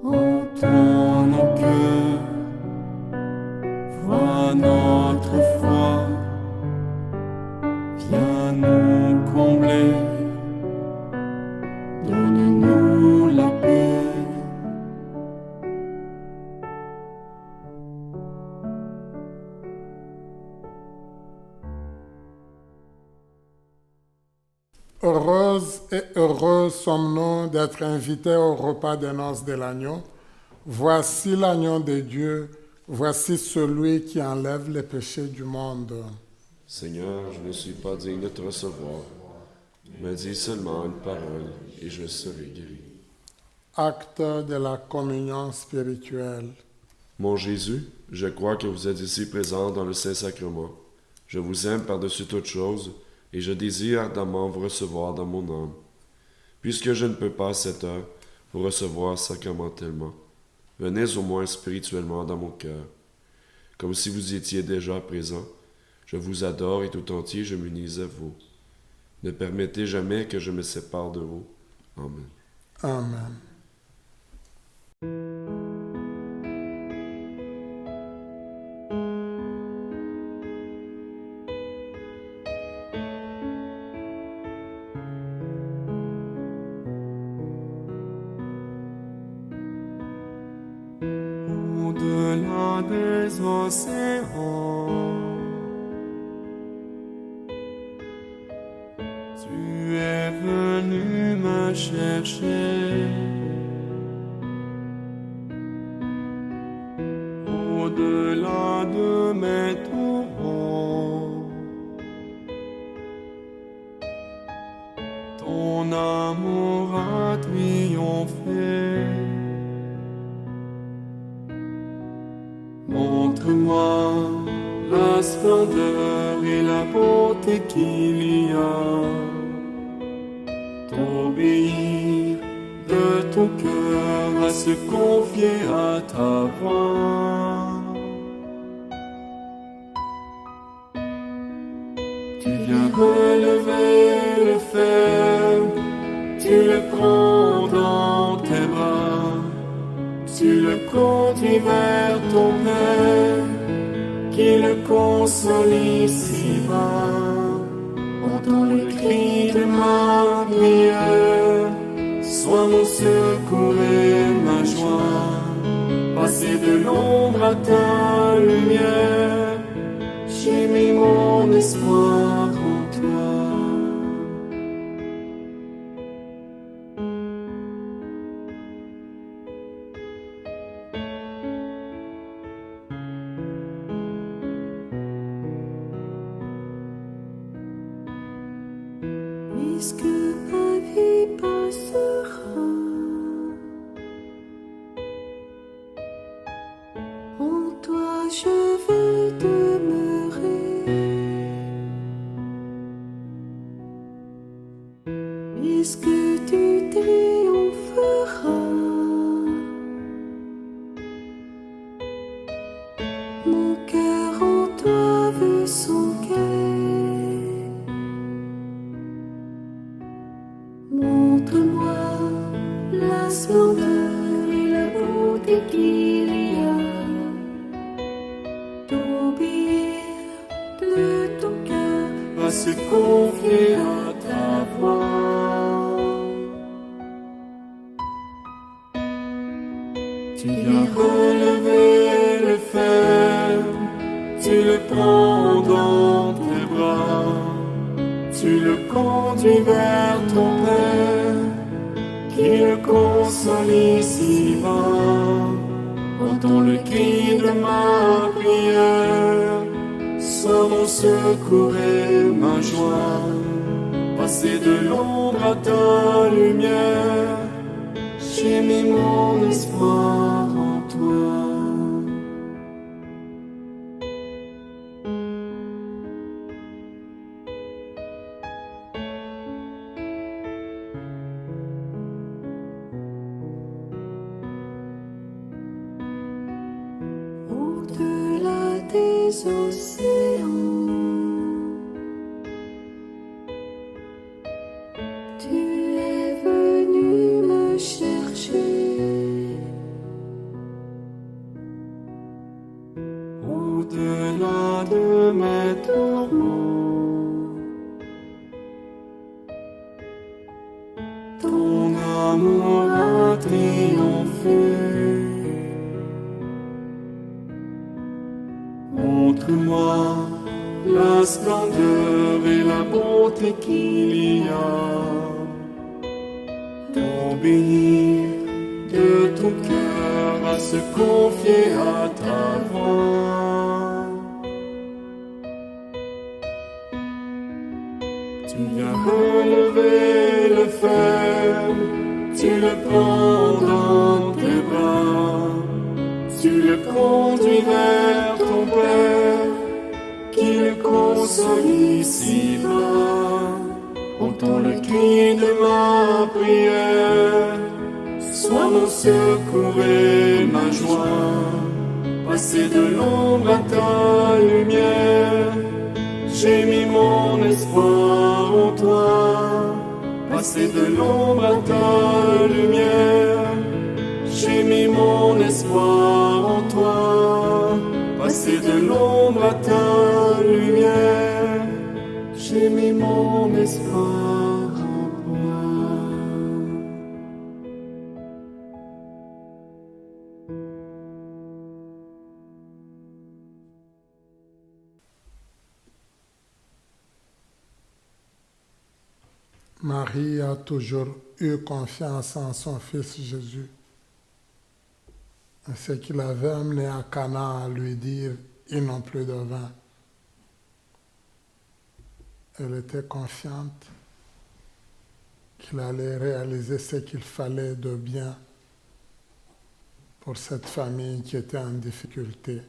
entends nos cœurs, vois notre foi, viens nous combler, donne-nous la paix. Heureuses et heureux sommes-nous d'être invités au repas des noces de l'agneau. Voici l'agneau de Dieu, voici celui qui enlève les péchés du monde. Seigneur, je ne suis pas digne de te recevoir, mais dis seulement une parole et je serai guéri. Acte de la communion spirituelle. Mon Jésus, je crois que vous êtes ici présent dans le Saint-Sacrement. Je vous aime par-dessus toute chose et je désire ardemment vous recevoir dans mon âme. Puisque je ne peux pas à cette heure vous recevoir sacramentellement, venez au moins spirituellement dans mon cœur. Comme si vous étiez déjà présent, je vous adore et tout entier je m'unis à vous. Ne permettez jamais que je me sépare de vous. Amen. Amen. Au-delà des océans, tu es venu me chercher. Au-delà de mes tourments, ton amour a triomphé. Montre-moi la splendeur et la beauté qu'il y a. T'obéir de ton cœur, à se confier à ta voix. Tu viens relever le fer, tu le prends dans tes bras. Tu le conduis vers ton Père, qui le console ici-bas. Entends le cri de ma prière, sois mon secours et ma joie. Passer de l'ombre à ta lumière, j'ai mis mon espoir en toi. Puisque ma vie passera, en toi je veux demeurer. Puisque tu triompheras, mon cœur en toi veut s'ancrer. Montre-moi bonté qu'il y a d'obéir de ton cœur à se confier à ta voix. Tu viens relever le fer, tu le prends dans tes bras, tu le conduis vers ton Père, qui le console ici-bas. Entends le cri de ma prière, sois mon secours et ma joie. Passer de l'ombre à ta lumière, j'ai mis mon espoir en toi. au-delà des océans. Tu es venu me chercher. Au-delà de mes tourments, ton amour a triomphé. Montre-moi la splendeur et la beauté qu'il y a d'obéir de ton cœur à se confier à ta voix. Tu viens relever le fer, tu le prends dans tes bras, tu le conduis vers ton Père, qui le console ici-bas. Entends le cri de ma prière, sois mon secours et ma joie. Passer de l'ombre à ta lumière, j'ai mis mon espoir en toi. Passer de l'ombre à ta lumière, j'ai mis mon espoir en toi. Passer de l'ombre à ta lumière, j'ai mis mon espoir en toi. Marie a toujours eu confiance en son fils Jésus. Ce qu'il avait amené à Cana à lui dire « ils n'ont plus de vin ». Elle était confiante qu'il allait réaliser ce qu'il fallait de bien pour cette famille qui était en difficulté.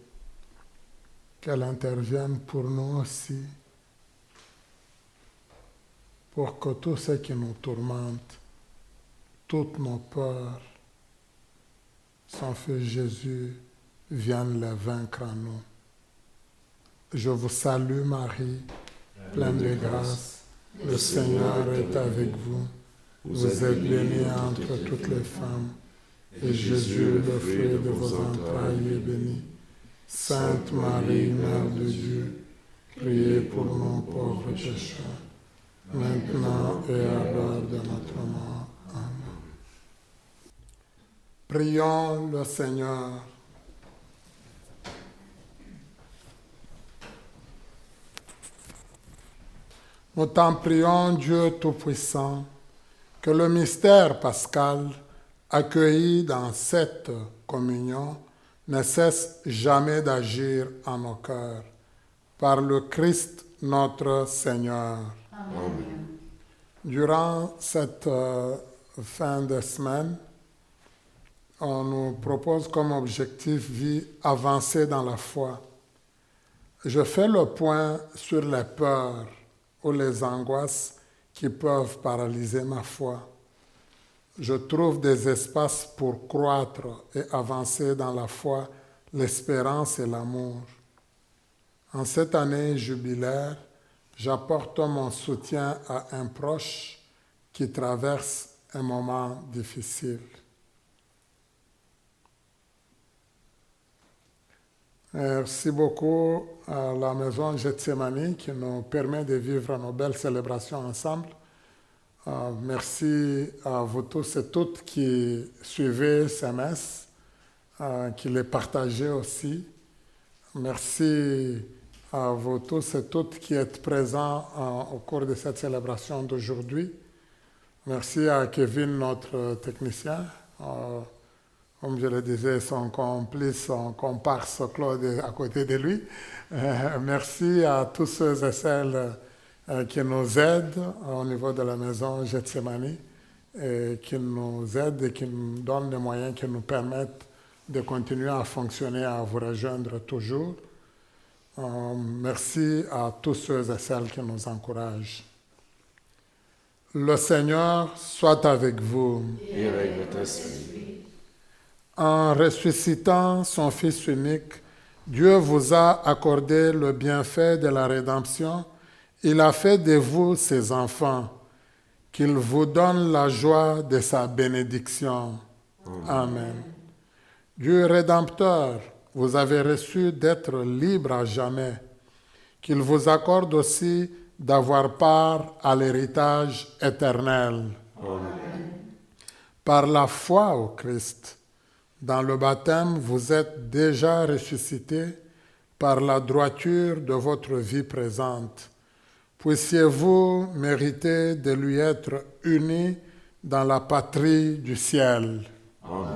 Qu'elle intervienne pour nous aussi, pour que tout ce qui nous tourmente, toutes nos peurs, son Fils Jésus vienne les vaincre en nous. Je vous salue Marie, pleine de grâce, le Seigneur est avec vous. Vous êtes bénie entre toutes les femmes, et Jésus, le fruit de vos entrailles, est béni. Sainte Marie, Mère de Dieu, priez pour nous pauvres pécheurs, maintenant et à l'heure de notre mort. Amen. Prions le Seigneur. Nous t'en prions, Dieu Tout-Puissant, que le mystère pascal accueilli dans cette communion ne cesse jamais d'agir en nos cœurs. Par le Christ notre Seigneur. Amen. Durant cette fin de semaine, on nous propose comme objectif vie avancer dans la foi. Je fais le point sur les peurs ou les angoisses qui peuvent paralyser ma foi. Je trouve des espaces pour croître et avancer dans la foi, l'espérance et l'amour. En cette année jubilaire, j'apporte mon soutien à un proche qui traverse un moment difficile. Merci beaucoup à la maison Gethsemane qui nous permet de vivre nos belles célébrations ensemble. Merci à vous tous et toutes qui suivez ces messes, qui les partagez aussi. Merci à vous tous et toutes qui êtes présents au cours de cette célébration d'aujourd'hui. Merci à Kevin, notre technicien. Comme je le disais, son complice, son comparse Claude est à côté de lui. Merci à tous ceux et celles qui nous aident au niveau de la maison Gethsemane, et qui nous aident et qui nous donnent les moyens qui nous permettent de continuer à fonctionner, à vous rejoindre toujours. Merci à tous ceux et celles qui nous encouragent. Le Seigneur soit avec vous. Et avec votre esprit. En ressuscitant son Fils unique, Dieu vous a accordé le bienfait de la rédemption. Il a fait de vous ses enfants, qu'il vous donne la joie de sa bénédiction. Amen. Dieu Rédempteur, vous avez reçu d'être libre à jamais, qu'il vous accorde aussi d'avoir part à l'héritage éternel. Amen. Par la foi au Christ, dans le baptême, vous êtes déjà ressuscités par la droiture de votre vie présente. Puissiez-vous mériter de lui être unis dans la patrie du ciel. Amen.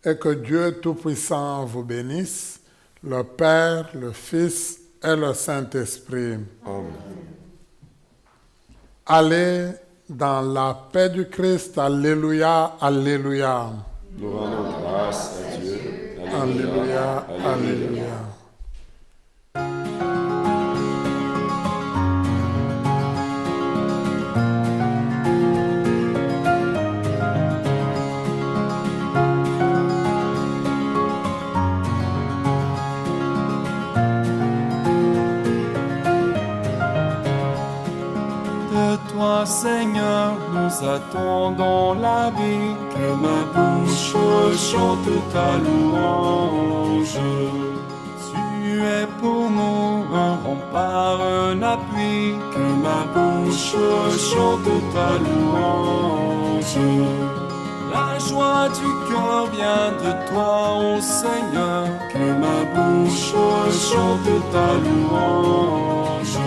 Et que Dieu Tout-Puissant vous bénisse, le Père, le Fils et le Saint-Esprit. Amen. Allez dans la paix du Christ. Alléluia, alléluia. Nous rendons grâce à Dieu. Alléluia, alléluia. De toi, Seigneur, nous attendons la vie, que ma bouche chante ta louange. Tu es pour nous un rempart, un appui, que ma bouche chante ta louange. La joie du cœur vient de toi, ô Seigneur, que ma bouche chante ta louange.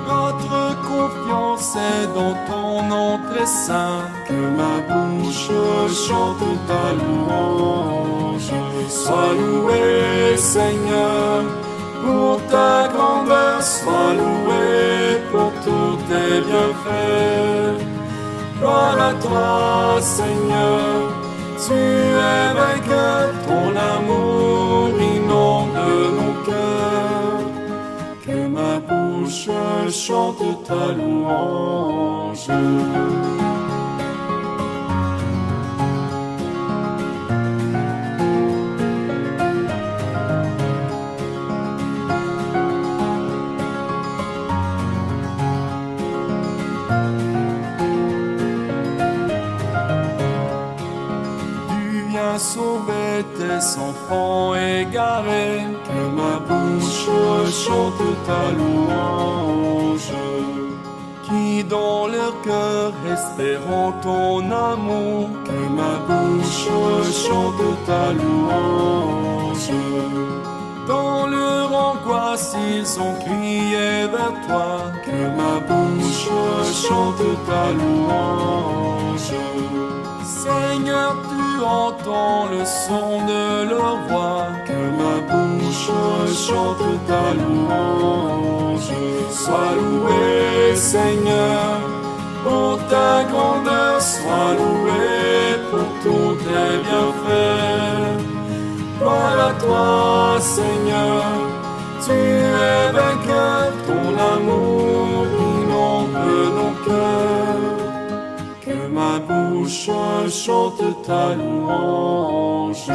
Notre confiance est dans ton nom très saint, que ma bouche chante ta louange. Sois loué, Seigneur, pour ta grandeur, sois loué pour tous tes bienfaits. Gloire à toi, Seigneur, tu es vainqueur, ton amour inonde nos cœurs. Que ma bouche chante ta louange. Tu viens sauver tes enfants égarés, que ma bouche chante ta louange. Qui dans leur cœur espérant ton amour, que ma bouche chante ta louange. Dans leur angoisse ils ont crié vers toi, que ma bouche chante ta louange. Seigneur, tu entends le son de leur voix, que ma bouche chante ta louange. Sois loué, Seigneur, pour ta grandeur, sois loué pour tous tes bienfaits. Gloire à toi, Seigneur, tu es vainqueur, ton amour inonde nos cœurs. Que ma bouche chante ta louange.